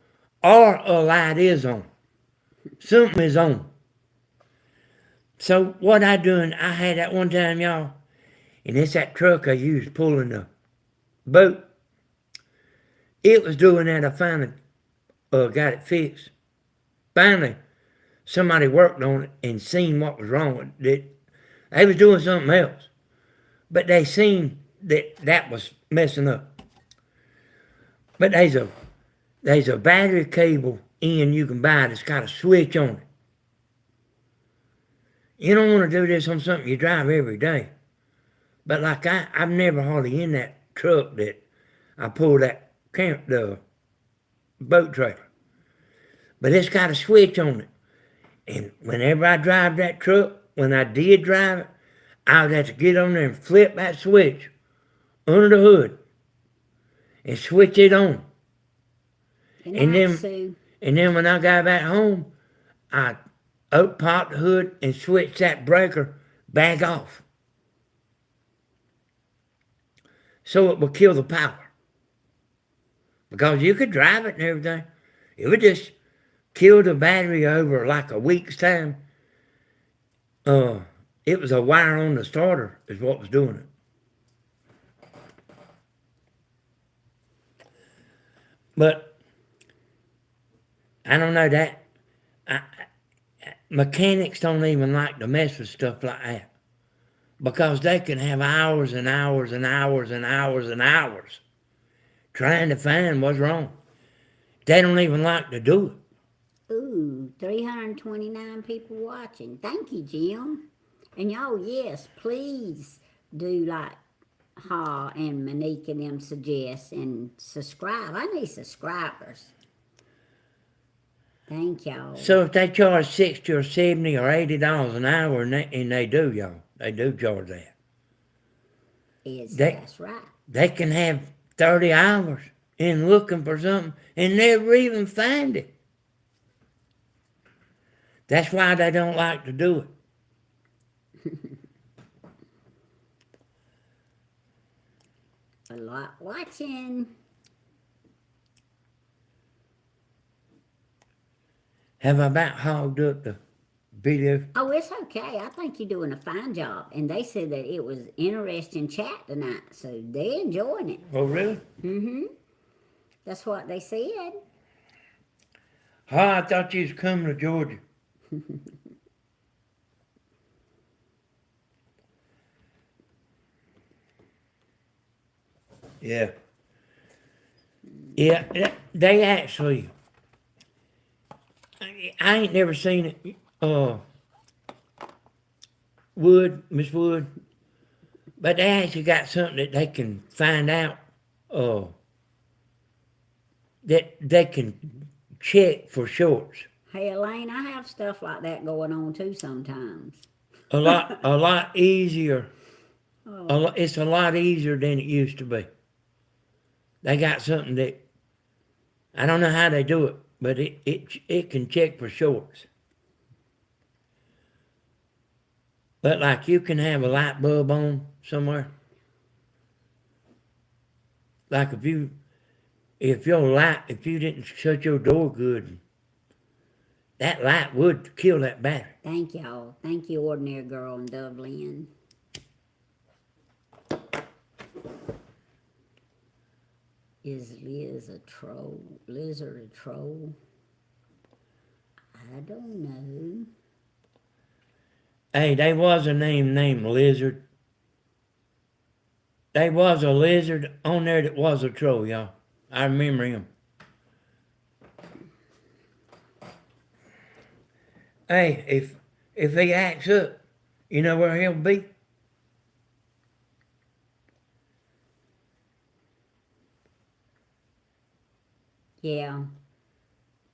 Or a light is on. Something is on. So what I doing, I had that one time, y'all, and it's that truck I used pulling the boat. It was doing that. I finally got it fixed. Finally, somebody worked on it and seen what was wrong with it. They was doing something else, but they seen that was messing up. But there's a battery cable in you can buy that's got a switch on it. You don't want to do this on something you drive every day. But like I'm never hardly in that truck that I pull the boat trailer. But it's got a switch on it. And whenever I drive that truck, when I did drive it, I would have to get on there and flip that switch under the hood and switch it on. Good night, Sue. And then when I got back home, I pop the hood and switch that breaker back off. So it would kill the power. Because you could drive it and everything. It would just kill the battery over like a week's time. It was a wire on the starter is what was doing it. But I don't know that. Mechanics don't even like to mess with stuff like that. Because they can have hours and hours and hours and hours and hours trying to find what's wrong. They don't even like to do it. Ooh, 329 people watching. Thank you, Jim. And y'all, yes, please do like Ha and Monique and them suggest and subscribe. I need subscribers. Thank y'all. So if they charge $60 or $70 or $80 an hour, and they do, y'all, they do charge that. That's right. They can have 30 hours in looking for something and never even find it. That's why they don't like to do it. A lot watching. Have I about hogged up the video? Oh, it's okay. I think you're doing a fine job. And they said that it was interesting chat tonight, so they're enjoying it. Oh, really? Mm-hmm. That's what they said. Oh, I thought you was coming to Georgia. Yeah. Yeah, they actually, I ain't never seen it. Miss Wood, but they actually got something that they can find out, uh, that they can check for shorts. Hey, Elaine, I have stuff like that going on too sometimes. A lot easier. Oh, It's a lot easier than it used to be. They got something that I don't know how they do it, but it can check for shorts. But like you can have a light bulb on somewhere. Like if you didn't shut your door good, that light would kill that battery. thank y'all. Thank you, Ordinary Girl in Dublin. Is Liz a troll? Lizard a troll? I don't know. Hey, there was a name named Lizard. There was a lizard on there that was a troll, y'all. I remember him. Hey, if he acts up, you know where he'll be? Yeah.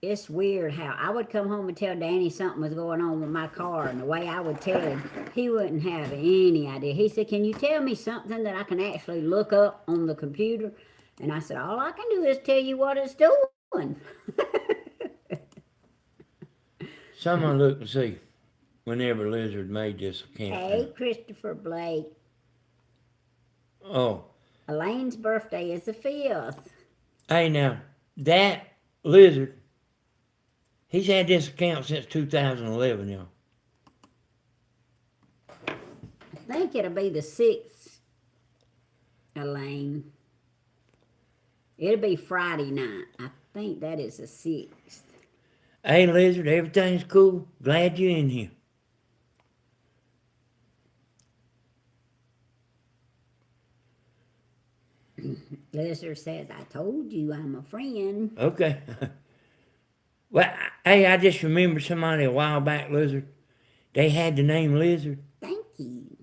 It's weird how I would come home and tell Danny something was going on with my car, and the way I would tell him, he wouldn't have any idea. He said, "Can you tell me something that I can actually look up on the computer?" And I said, "All I can do is tell you what it's doing." Someone look and see whenever Lizard made this account. Hey, Christopher Blake. Oh, Elaine's birthday is the 5th. hey now, that Lizard, he's had this account since 2011, y'all. I think it'll be the 6th, Elaine. It'll be Friday night. I think that is the 6th. Hey, Lizard, everything's cool. Glad you're in here. Lizard says, "I told you I'm a friend." Okay. Well, hey, I just remember somebody a while back, Lizard. They had the name Lizard Thank you.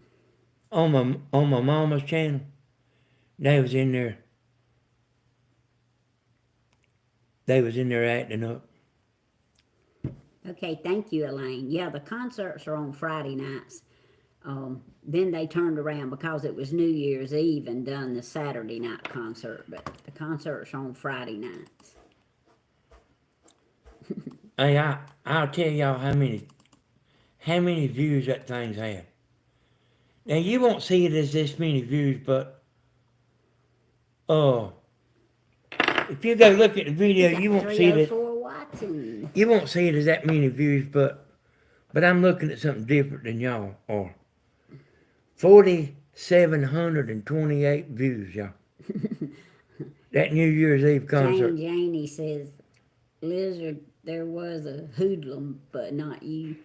on my mama's channel. They was in there. They was in there acting up. Okay, thank you, Elaine. Yeah, the concerts are on Friday nights. Then they turned around because it was New Year's Eve and done the Saturday night concert, but the concerts are on Friday nights. Hey, I'll tell y'all how many views that thing's had. Now you won't see it as this many views, but if you go look at the video, you won't see it. 304 watching. You won't see it as that many views, but I'm looking at something different than y'all are. 4,728 views, y'all. That New Year's Eve concert. Janie says, "Lizard, there was a hoodlum, but not you."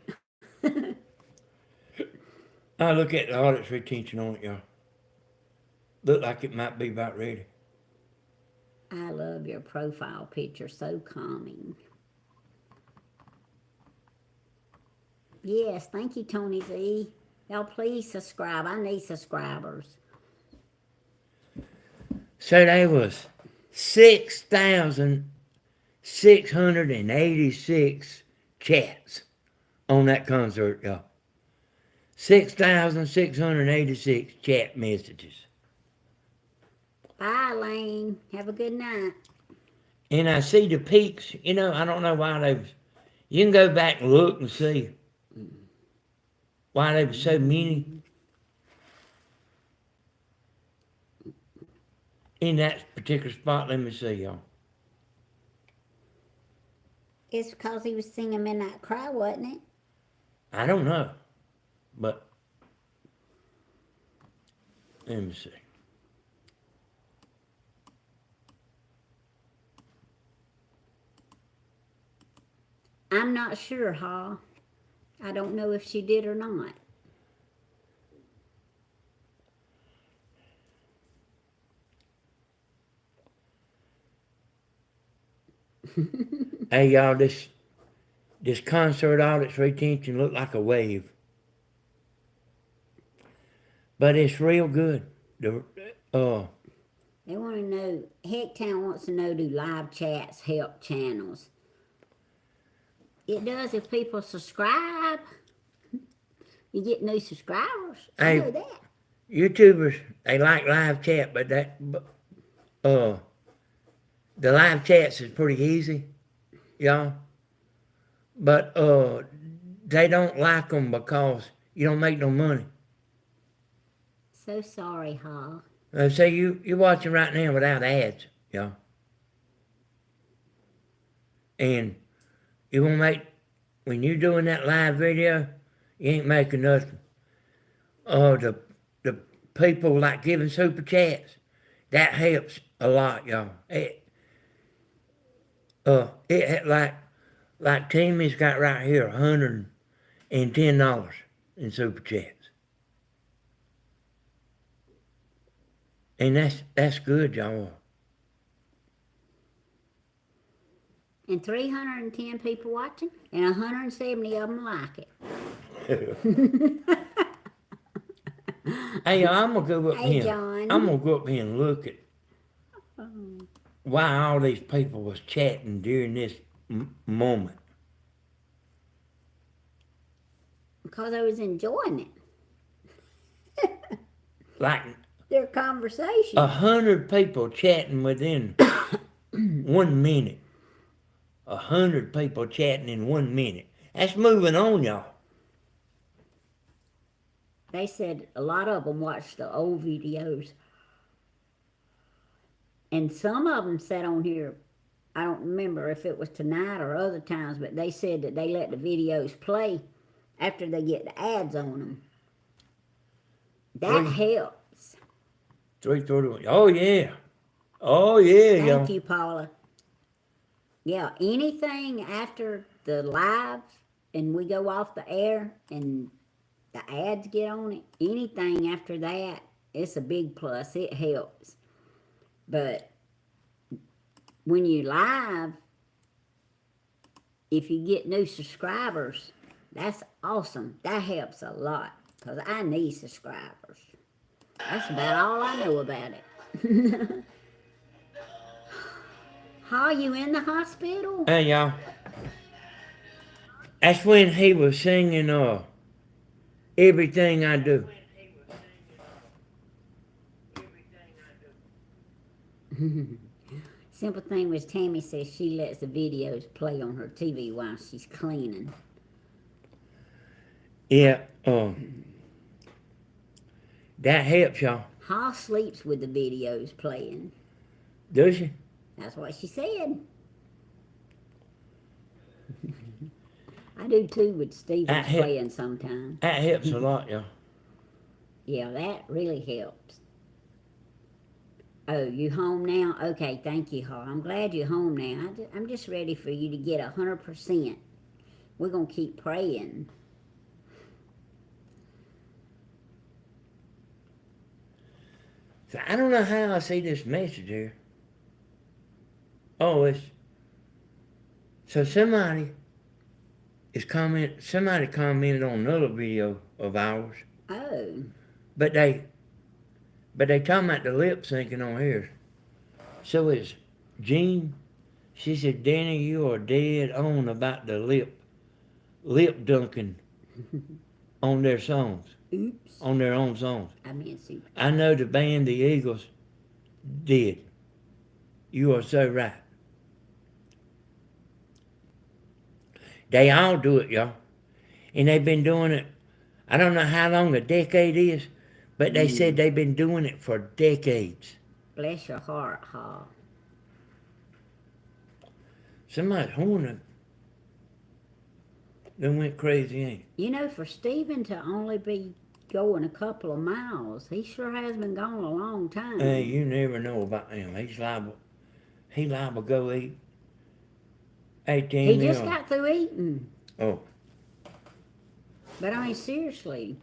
I look at the audit's retention on it, y'all. Look like it might be about ready. I love your profile picture, so calming. Yes, thank you, Tony Z. Y'all please subscribe. I need subscribers. So there was 6,686 chats on that concert, y'all. 6,686 chat messages. Bye, Lane. Have a good night. And I see the peaks, I don't know why they was. You can go back and look and see why there was so many in that particular spot. Let me see, y'all. It's because he was singing Midnight Cry, wasn't it? I don't know, but let me see. I'm not sure, huh? I don't know if she did or not. Hey, y'all, this concert audit's retention looked like a wave. But it's real good. They want to know, Hecktown wants to know, do live chats help channels? It does if people subscribe. You get new subscribers. I Hey, know that. YouTubers, they like live chat, but the live chats is pretty easy, y'all. But they don't like them because you don't make no money. So sorry, Ha. Say you're watching right now without ads, y'all. And you won't make, when you're doing that live video, you ain't making nothing. The people like giving super chats, that helps a lot, y'all. Like Timmy's got right here $110 in super chats. And that's good, y'all. And 310 people watching, and 170 of them like it. Hey, I'm gonna go up Hey, here. John. I'm gonna go up here and look at why all these people was chatting during this moment. Because I was enjoying it. Like Their conversation. 100 people chatting within 1 minute. 100 people chatting in 1 minute. That's moving on, y'all. They said a lot of them watched the old videos. And some of them sat on here, I don't remember if it was tonight or other times, but they said that they let the videos play after they get the ads on them. That helps. 3:31. Oh, yeah. Oh, yeah, y'all. Thank you, Paula. Yeah, anything after the live and we go off the air and the ads get on it, anything after that, it's a big plus. It helps. But when you live, if you get new subscribers, that's awesome. That helps a lot because I need subscribers. That's about all I know about it. How you in the hospital? Hey, y'all. That's when he was singing Everything I Do. Simple thing was Tammy says she lets the videos play on her TV while she's cleaning. Yeah, that helps, y'all. Ha sleeps with the videos playing. Does she? That's what she said. I do too with Stephen's playing sometimes. That helps a lot, y'all. Yeah, that really helps. Oh, you home now? Okay, thank you, Ha. I'm glad you're home now. I'm just ready for you to get 100%. We're going to keep praying. So I don't know how I see this message here. Oh, so somebody commented on another video of ours. Oh. But they talking about the lip syncing on here. So it's Jean. She said, Danny, you are dead on about the lip dunking on their songs. Oops. On their own songs. I mean, super. I know the band the Eagles did. You are so right. They all do it, y'all. And they've been doing it, I don't know how long a decade is, but they said they've been doing it for decades. Bless your heart, Ha. Somebody's horn done went crazy, ain't it? You know, for Stephen to only be going a couple of miles, he sure has been gone a long time. Hey, you never know about him. He liable to go eat 18 He meals. just got through eating. Oh. But I mean, seriously.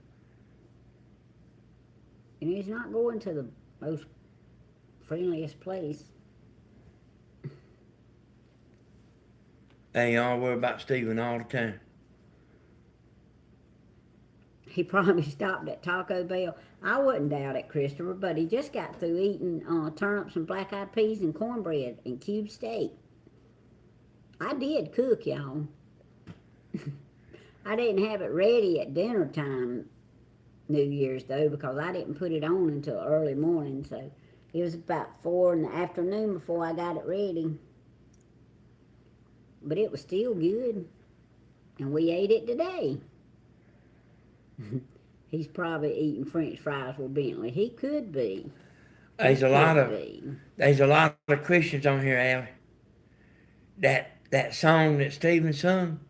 And he's not going to the most friendliest place. Hey, y'all worry about Stephen all the time. He probably stopped at Taco Bell. I wouldn't doubt it, Christopher, but he just got through eating turnips and black-eyed peas and cornbread and cube steak. I did cook, y'all. I didn't have it ready at dinner time New Year's, though, because I didn't put it on until early morning, so it was about 4 in the afternoon before I got it ready. But it was still good, and we ate it today. He's probably eating French fries with Bentley. He could be. There's a lot of Christians on here, Allie. That song that Stephen sung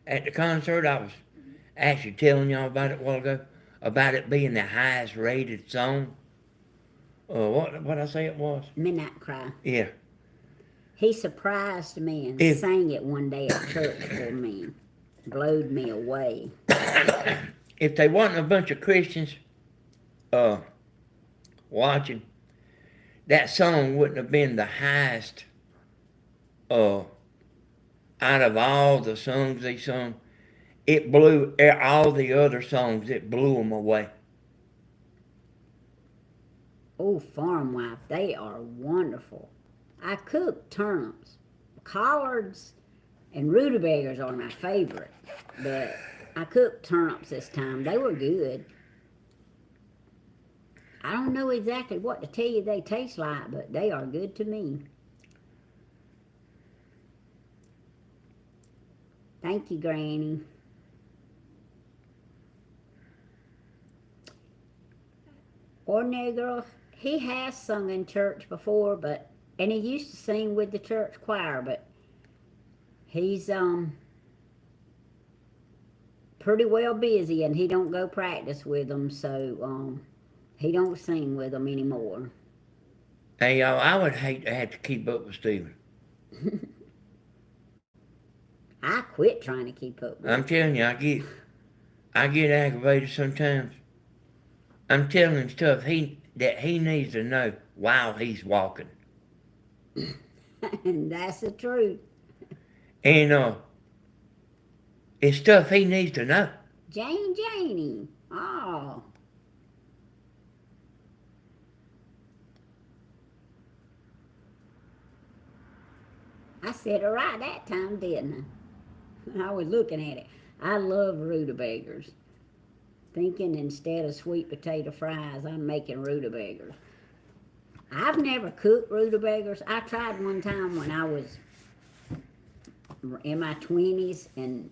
at the concert, I was actually telling y'all about it a while ago, about it being the highest rated song. What I say it was? Midnight Cry. Yeah. He surprised me and sang it one day at church for me. Blowed me away. If they wasn't a bunch of Christians watching, that song wouldn't have been the highest out of all the songs they sung. It blew all the other songs, it blew them away. Oh, Farm Wife, they are wonderful. I cook turnips. Collards and rutabagas are my favorite, but I cooked turnips this time. They were good. I don't know exactly what to tell you they taste like, but they are good to me. Thank you, Granny. Ordinary Girl, he has sung in church before, and he used to sing with the church choir, but he's pretty well busy, and he don't go practice with them, so he don't sing with them anymore. Hey, y'all, I would hate to have to keep up with Stephen. I quit trying to keep up with I'm telling you, I get aggravated sometimes. I'm telling him stuff that he needs to know while he's walking. And that's the truth. And it's stuff he needs to know. Janie. Oh. I said it right that time, didn't I? I was looking at it. I love rutabagas. Thinking instead of sweet potato fries, I'm making rutabagas. I've never cooked rutabagas. I tried one time when I was in my 20s, and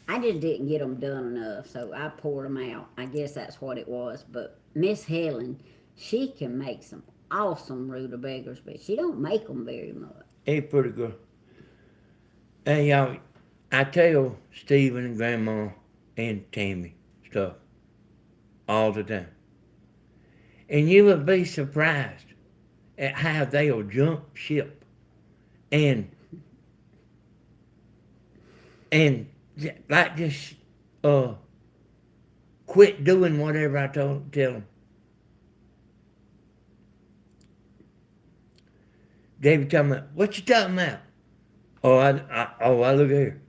I just didn't get them done enough, so I poured them out. I guess that's what it was. But Miss Helen, she can make some awesome rutabagas, but she don't make them very much. He's pretty good. Hey, y'all, I tell Stephen and Grandma and Tammy stuff all the time. And you would be surprised at how they'll jump ship and like just quit doing whatever I tell them. David talking about, what you talking about? Oh, I look here.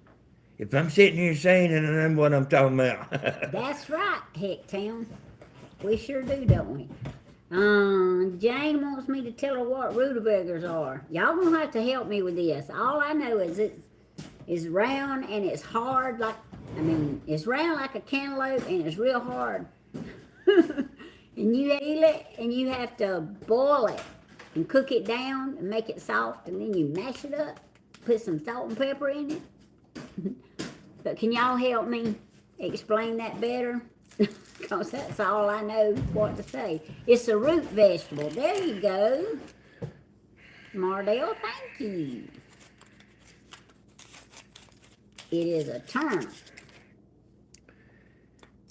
If I'm sitting here saying it, I know what I'm talking about. That's right, Hicktown. We sure do, don't we? Jane wants me to tell her what rutabagas are. Y'all gonna have to help me with this. All I know is it's round and it's hard it's round like a cantaloupe and it's real hard. And you eat it and you have to boil it and cook it down and make it soft, and then you mash it up, put some salt and pepper in it. But can y'all help me explain that better? Because that's all I know what to say. It's a root vegetable. There you go. Mardell, thank you. It is a turnip.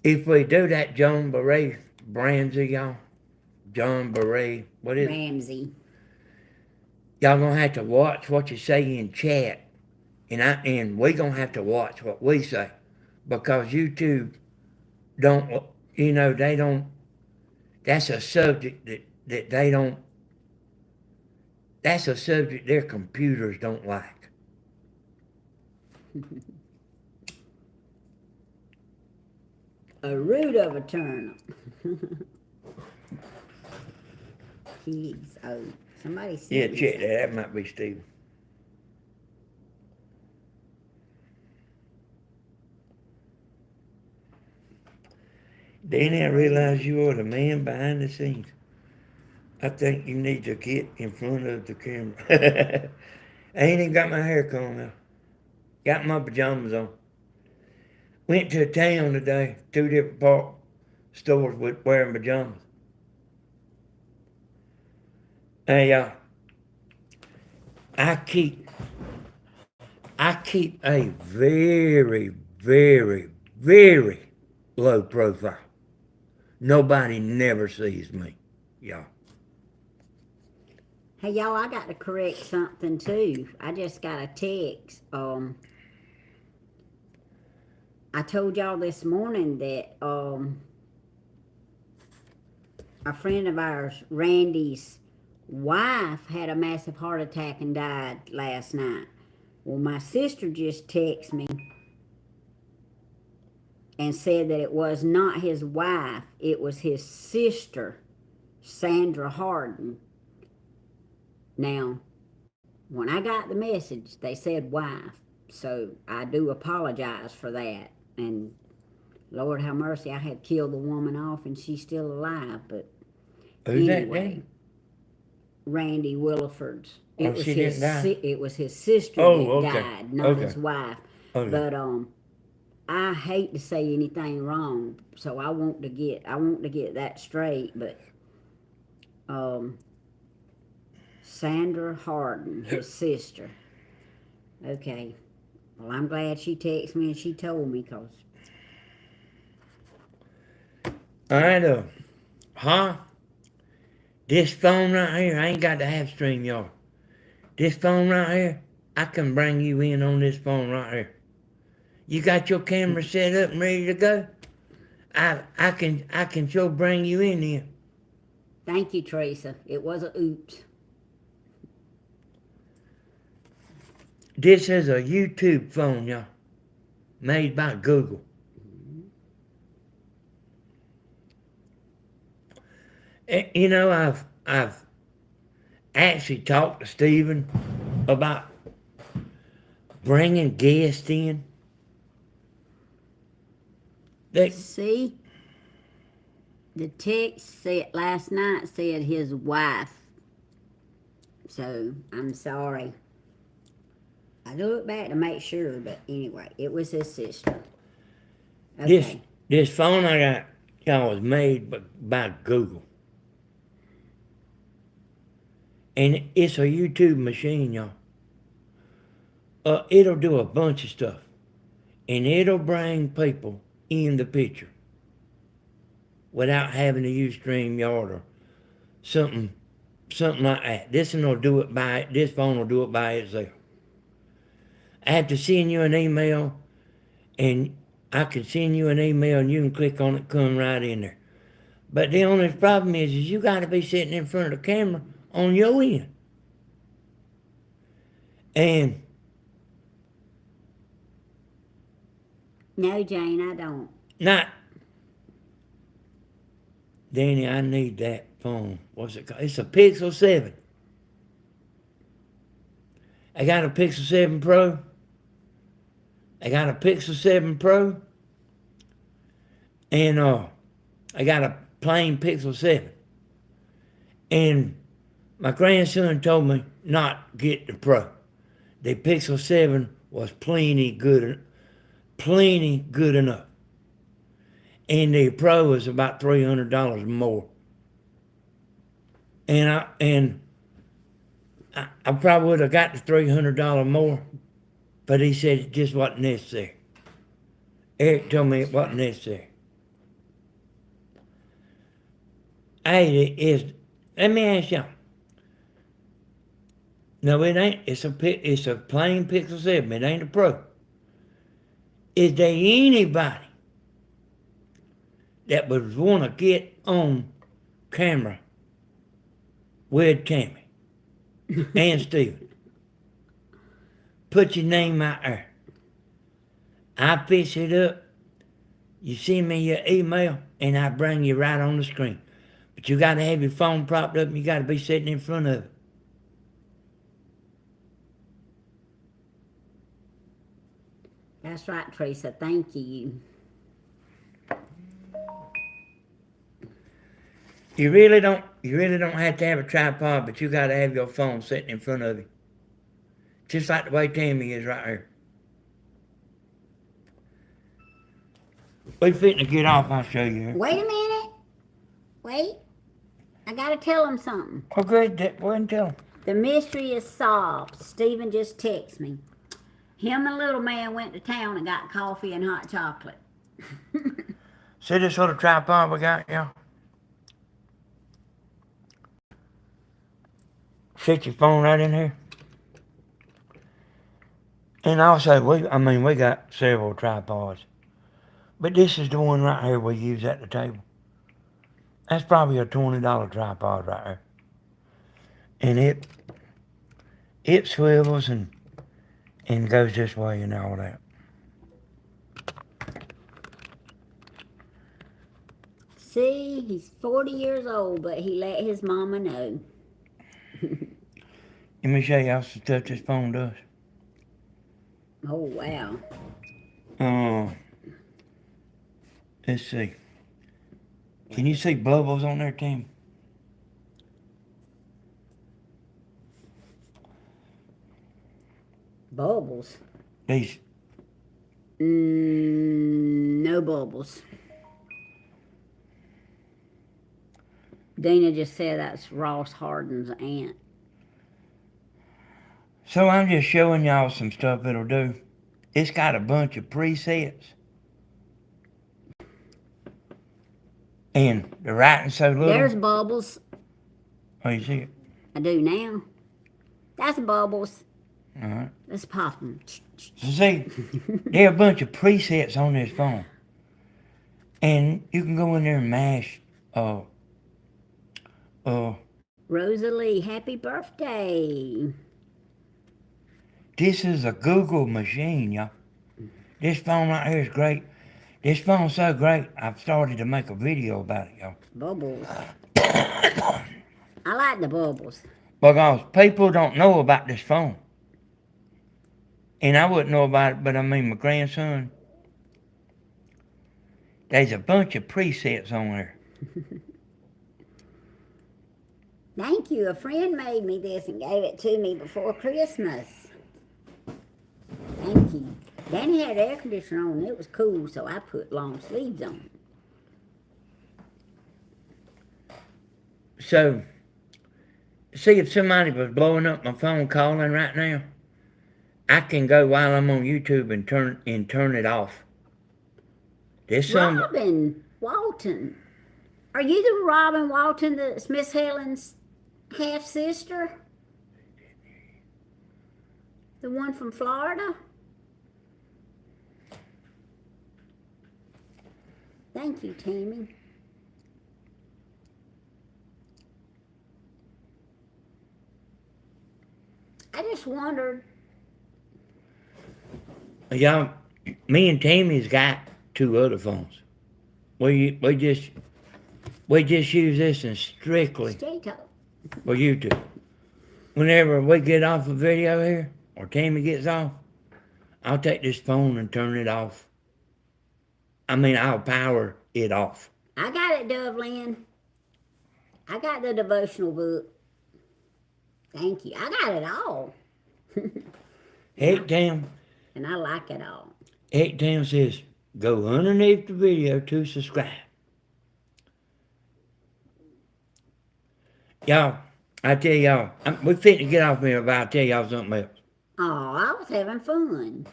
If we do that John Beret Ramsey, y'all, John Beret, what is it? Ramsey. Y'all gonna have to watch what you say in chat, and we gonna have to watch what we say, because YouTube don't, they don't. That's a subject that they don't. That's a subject their computers don't like. a root of a turnip. Pigs. Oh, somebody said. Yeah, check that. That might be Steve. Danny, I realize you are the man behind the scenes. I think you need to get in front of the camera. I ain't even got my hair combed out. Got my pajamas on. Went to a town today, 2 different stores with wearing pajamas. Hey, I keep a very, very, very low profile. Nobody never sees me, y'all. Hey y'all, I got to correct something too. I just got a text. I told y'all this morning that a friend of ours, Randy's wife, had a massive heart attack and died last night. Well, my sister just texted me and said that it was not his wife, it was his sister, Sandra Harden. Now, when I got the message, they said wife, so I do apologize for that. And Lord have mercy, I had killed the woman off and she's still alive, but Who's anyway, that? Randy Williford's. Oh, she didn't die? It was his sister Oh, that okay. died, not Okay. his wife. Okay. But I hate to say anything wrong, so I want to get that straight. But Sandra Harden, his sister. Okay. Well, I'm glad she texted me and she told me, cause All right, this phone right here, I ain't got to have StreamYard. This phone right here, I can bring you in on this phone right here. You got your camera set up and ready to go? I can sure bring you in here. thank you, Teresa. It was a oops. This is a YouTube phone, y'all, made by Google. You know, I've actually talked to Stephen about bringing guests in. See, the text said last night said his wife. So I'm sorry. I looked back to make sure, but anyway, it was his sister. Okay. This phone I got, y'all, was made by Google. And it's a YouTube machine, y'all. It'll do a bunch of stuff. And it'll bring people in the picture without having to use StreamYard or something like that. This phone will do it by itself. I have to send you an email, and I can send you an email, and you can click on it, come right in there. But the only problem is you got to be sitting in front of the camera on your end. And No, Jane, I don't. not, Danny, I need that phone. What's it called? It's a Pixel 7. I got a Pixel 7 Pro. I got a Pixel 7 Pro. And I got a plain Pixel 7. And my grandson told me not get the Pro. The Pixel 7 was plenty good enough. And the Pro was about $300 more. And I probably would have got the $300 more, but he said it just wasn't necessary. Eric told me it wasn't necessary. Hey, let me ask y'all. No, it ain't. It's a plain Pixel 7. It ain't a Pro. Is there anybody that would want to get on camera with Tammy and Steven? Put your name out there. I fix it up. You send me your email, and I bring you right on the screen. But you got to have your phone propped up, and you got to be sitting in front of it. That's right, Teresa. Thank you. You really don't have to have a tripod, but you got to have your phone sitting in front of you. Just like the way Tammy is right here. We fitting to get off, I'll show you. Wait a minute. Wait. I gotta tell him something. Oh, good. Go ahead and tell him. The mystery is solved. Stephen just texted me. Him and little man went to town and got coffee and hot chocolate. See this little tripod we got, y'all? Sit your phone right in here. And also, we got several tripods. But this is the one right here we use at the table. That's probably a $20 tripod right there. And it swivels and goes this way and all that. See, he's 40 years old, but he let his mama know. Let me show y'all some stuff this phone does. Oh, wow. Let's see. Can you see bubbles on there, Tim? Bubbles? These. No bubbles. Dana just said that's Ross Hardin's aunt. So I'm just showing y'all some stuff it'll do. It's got a bunch of presets. And the writing's so little. There's bubbles. Oh, you see it? I do now. That's bubbles. Alright. Let's pop them. So see, there are a bunch of presets on this phone. And you can go in there and mash, Rosalie, happy birthday. This is a Google machine, y'all. This phone right here is great. This phone's so great, I've started to make a video about it, y'all. Bubbles. I like the bubbles. Because people don't know about this phone. And I wouldn't know about it, but I mean my grandson. There's a bunch of presets on there. Thank you. A friend made me this and gave it to me before Christmas. Thank you. Danny had air conditioner on. It was cool, so I put long sleeves on. So, see if somebody was blowing up my phone calling right now, I can go while I'm on YouTube and turn it off. There's some. Robin Walton. Are you the Robin Walton that's Miss Helen's half-sister? The one from Florida? Thank you, Tammy. I just wondered. Y'all, me and Tammy's got 2 other phones. We just use this and strictly for YouTube. Whenever we get off a video here, or Tammy gets off, I'll take this phone and turn it off. I mean, I'll power it off. I got it, Dublin. I got the devotional book. Thank you. I got it all. Heck, Tam. And I like it all. Heck, Tam says, go underneath the video to subscribe. Y'all, I tell y'all, we're fitting to get off here, but I'll tell y'all something else. Oh, I was having fun.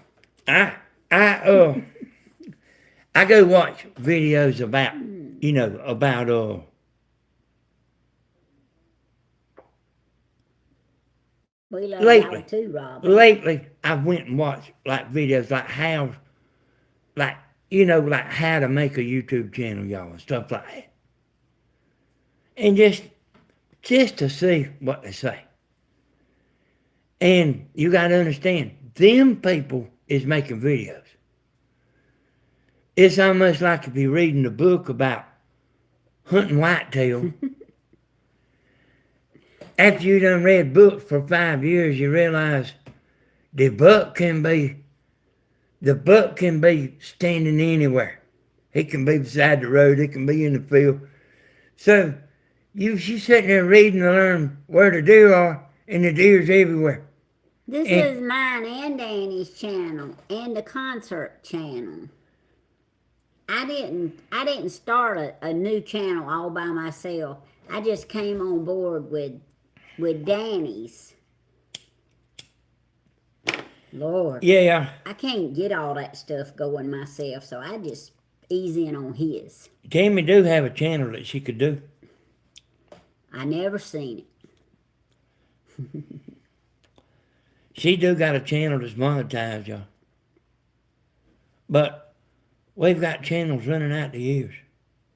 I go watch videos about, We love lately, y'all too, Robin. Lately, I went and watched like videos like how to make a YouTube channel, y'all, and stuff like that. And just to see what they say. And you got to understand, them people is making videos. It's almost like if you're reading a book about hunting whitetail. After you done read books for 5 years, you realize the buck can be standing anywhere. He can be beside the road. He can be in the field. So she's sitting there reading to learn where the deer are, and the deer's everywhere. This is mine and Danny's channel and the concert channel. I didn't start a new channel all by myself. I just came on board with Danny's. Lord. Yeah. I can't get all that stuff going myself, so I just ease in on his. Tammy do have a channel that she could do. I never seen it. She do got a channel that's monetized, y'all. But we've got channels running out the years.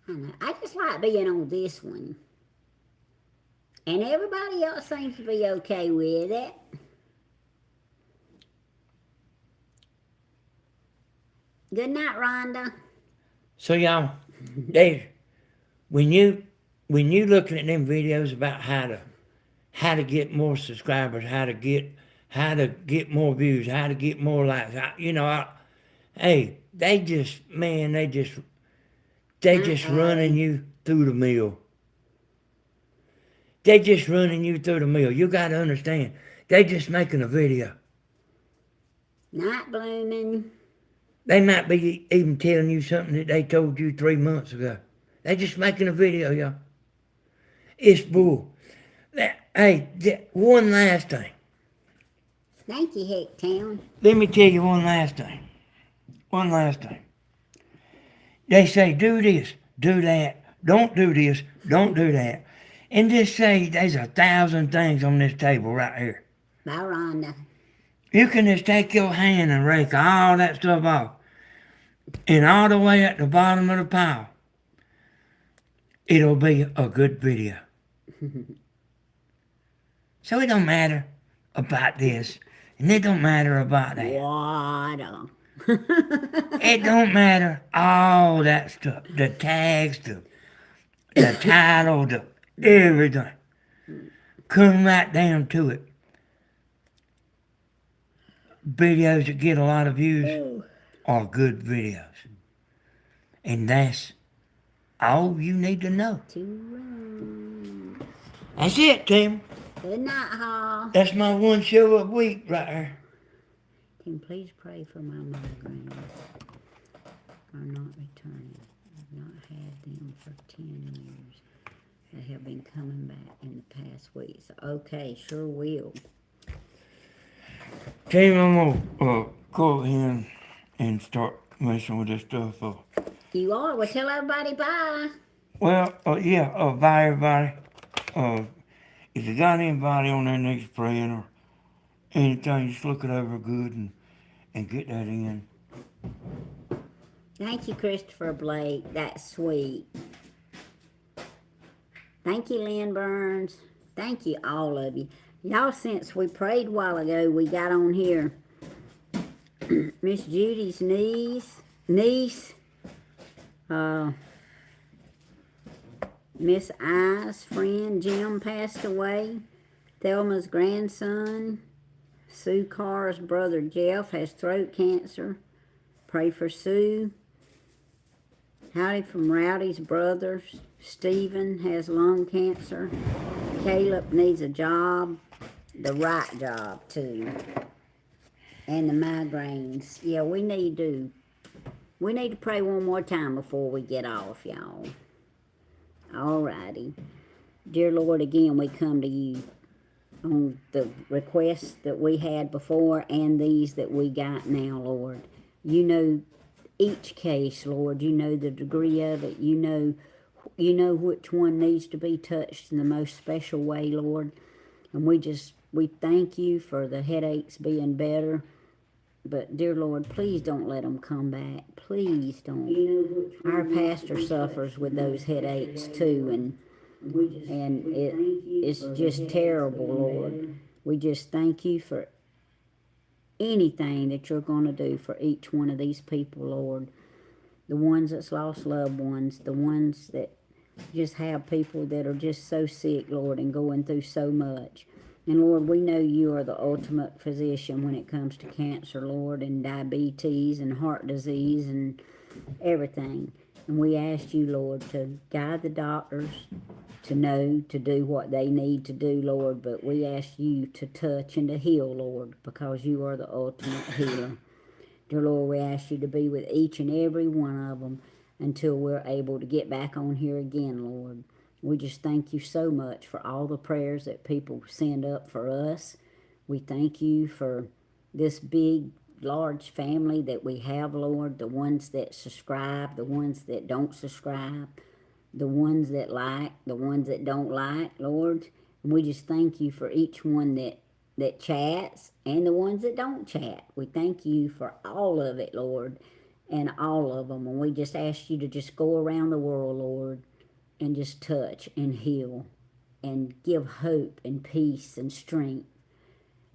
I know. I just like being on this one. And everybody else seems to be okay with it. Good night, Rhonda. So y'all, when you looking at them videos about how to get more subscribers, how to get more views, how to get more likes, hey, they just running you through the mill. They just running you through the mill. You got to understand, they just making a video. Not blooming. They might be even telling you something that they told you 3 months ago. They just making a video, y'all. It's bull. Hey, one last thing. Thank you, Hicktown. Let me tell you one last thing. One last thing. They say, do this, do that, don't do this, don't do that. And just say there's 1,000 things on this table right here. Bye, Rhonda. You can just take your hand and rake all that stuff off. And all the way at the bottom of the pile, it'll be a good video. So it don't matter about this, and it don't matter about that. Water. It don't matter all that stuff. The tags, the title, the everything. Come right down to it. Videos that get a lot of views are good videos. And that's all you need to know. That's it, Tim. Good night, Hall. That's my one show a week right there. Tim, please pray for my migraines. Are not returning. I've not had them for 10 years. They have been coming back in the past weeks. Okay, sure will. Tim, I'm gonna go ahead and start messing with this stuff. You are? Well, tell everybody bye. Well, bye everybody. If you got anybody on there needs praying or anything, just look it over good and get that in. Thank you, Christopher Blake. That's sweet. Thank you, Lynn Burns. Thank you, all of you. Y'all, since we prayed a while ago, we got on here Miss Judy's niece, Miss I's friend Jim passed away. Thelma's grandson, Sue Carr's brother Jeff has throat cancer. Pray for Sue. Howdy from Rowdy's brothers. Stephen has lung cancer. Caleb needs a job, the right job too. And the migraines. Yeah, we need to pray one more time before we get off, y'all. Alrighty. Dear Lord, again, we come to you on the requests that we had before and these that we got now, Lord. You know each case, Lord. You know the degree of it. You know which one needs to be touched in the most special way, Lord. And we thank you for the headaches being better. But, dear Lord, please don't let them come back. Please don't. Our pastor suffers with those headaches, too, and it's just terrible, Lord. We just thank you for anything that you're going to do for each one of these people, Lord. the ones that's lost loved ones, the ones that just have people that are just so sick, Lord, and going through so much. And Lord, we know you are the ultimate physician when it comes to cancer, Lord, and diabetes and heart disease and everything. And we ask you, Lord, to guide the doctors to know to do what they need to do, Lord. But we ask you to touch and to heal, Lord, because you are the ultimate healer. Dear Lord, we ask you to be with each and every one of them until we're able to get back on here again, Lord. We just thank you so much for all the prayers that people send up for us. We thank you for this big, large family that we have, Lord, the ones that subscribe, the ones that don't subscribe, the ones that like, the ones that don't like, Lord. And we just thank you for each one that chats and the ones that don't chat. We thank you for all of it, Lord, and all of them. And we just ask you to just go around the world, Lord, and just touch and heal and give hope and peace and strength,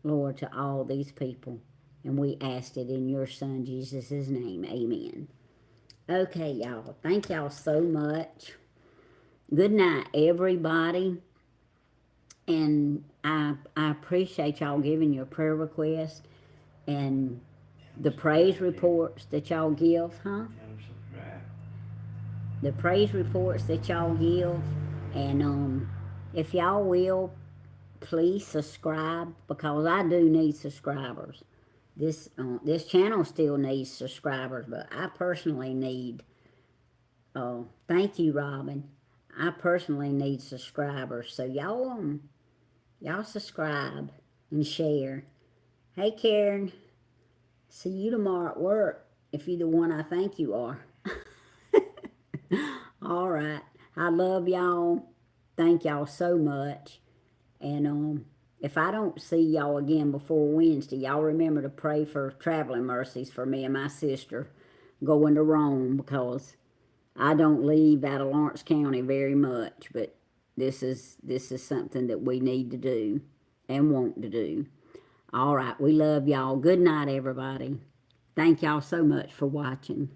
Lord, to all these people. And we asked it in your Son, Jesus' name. Amen. Okay, y'all. Thank y'all so much. Good night, everybody. And I appreciate y'all giving your prayer requests and the praise reports that y'all give, huh? The praise reports that y'all give. And if y'all will, please subscribe, because I do need subscribers. This channel still needs subscribers, but I personally need, thank you, Robin. I personally need subscribers. So y'all subscribe and share. Hey, Karen. See you tomorrow at work, if you're the one I think you are. All right. I love y'all. Thank y'all so much. And if I don't see y'all again before Wednesday, y'all remember to pray for traveling mercies for me and my sister going to Rome, because I don't leave out of Lawrence County very much, but this is something that we need to do and want to do. All right, we love y'all. Good night, everybody. Thank y'all so much for watching.